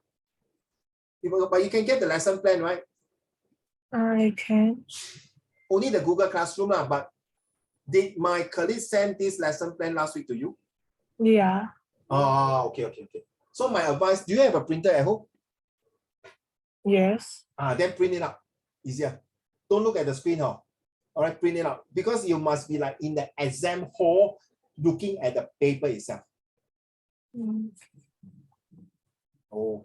you can get the lesson plan, right? I can. Only the Google Classroom, but did my colleague send this lesson plan last week to you? Yeah. Oh, okay. So my advice, do you have a printer at home? Yes. Then print it out. Easier. Don't look at the screen, All right, print it out. Because you must be like in the exam hall looking at the paper itself. Mm. Okay.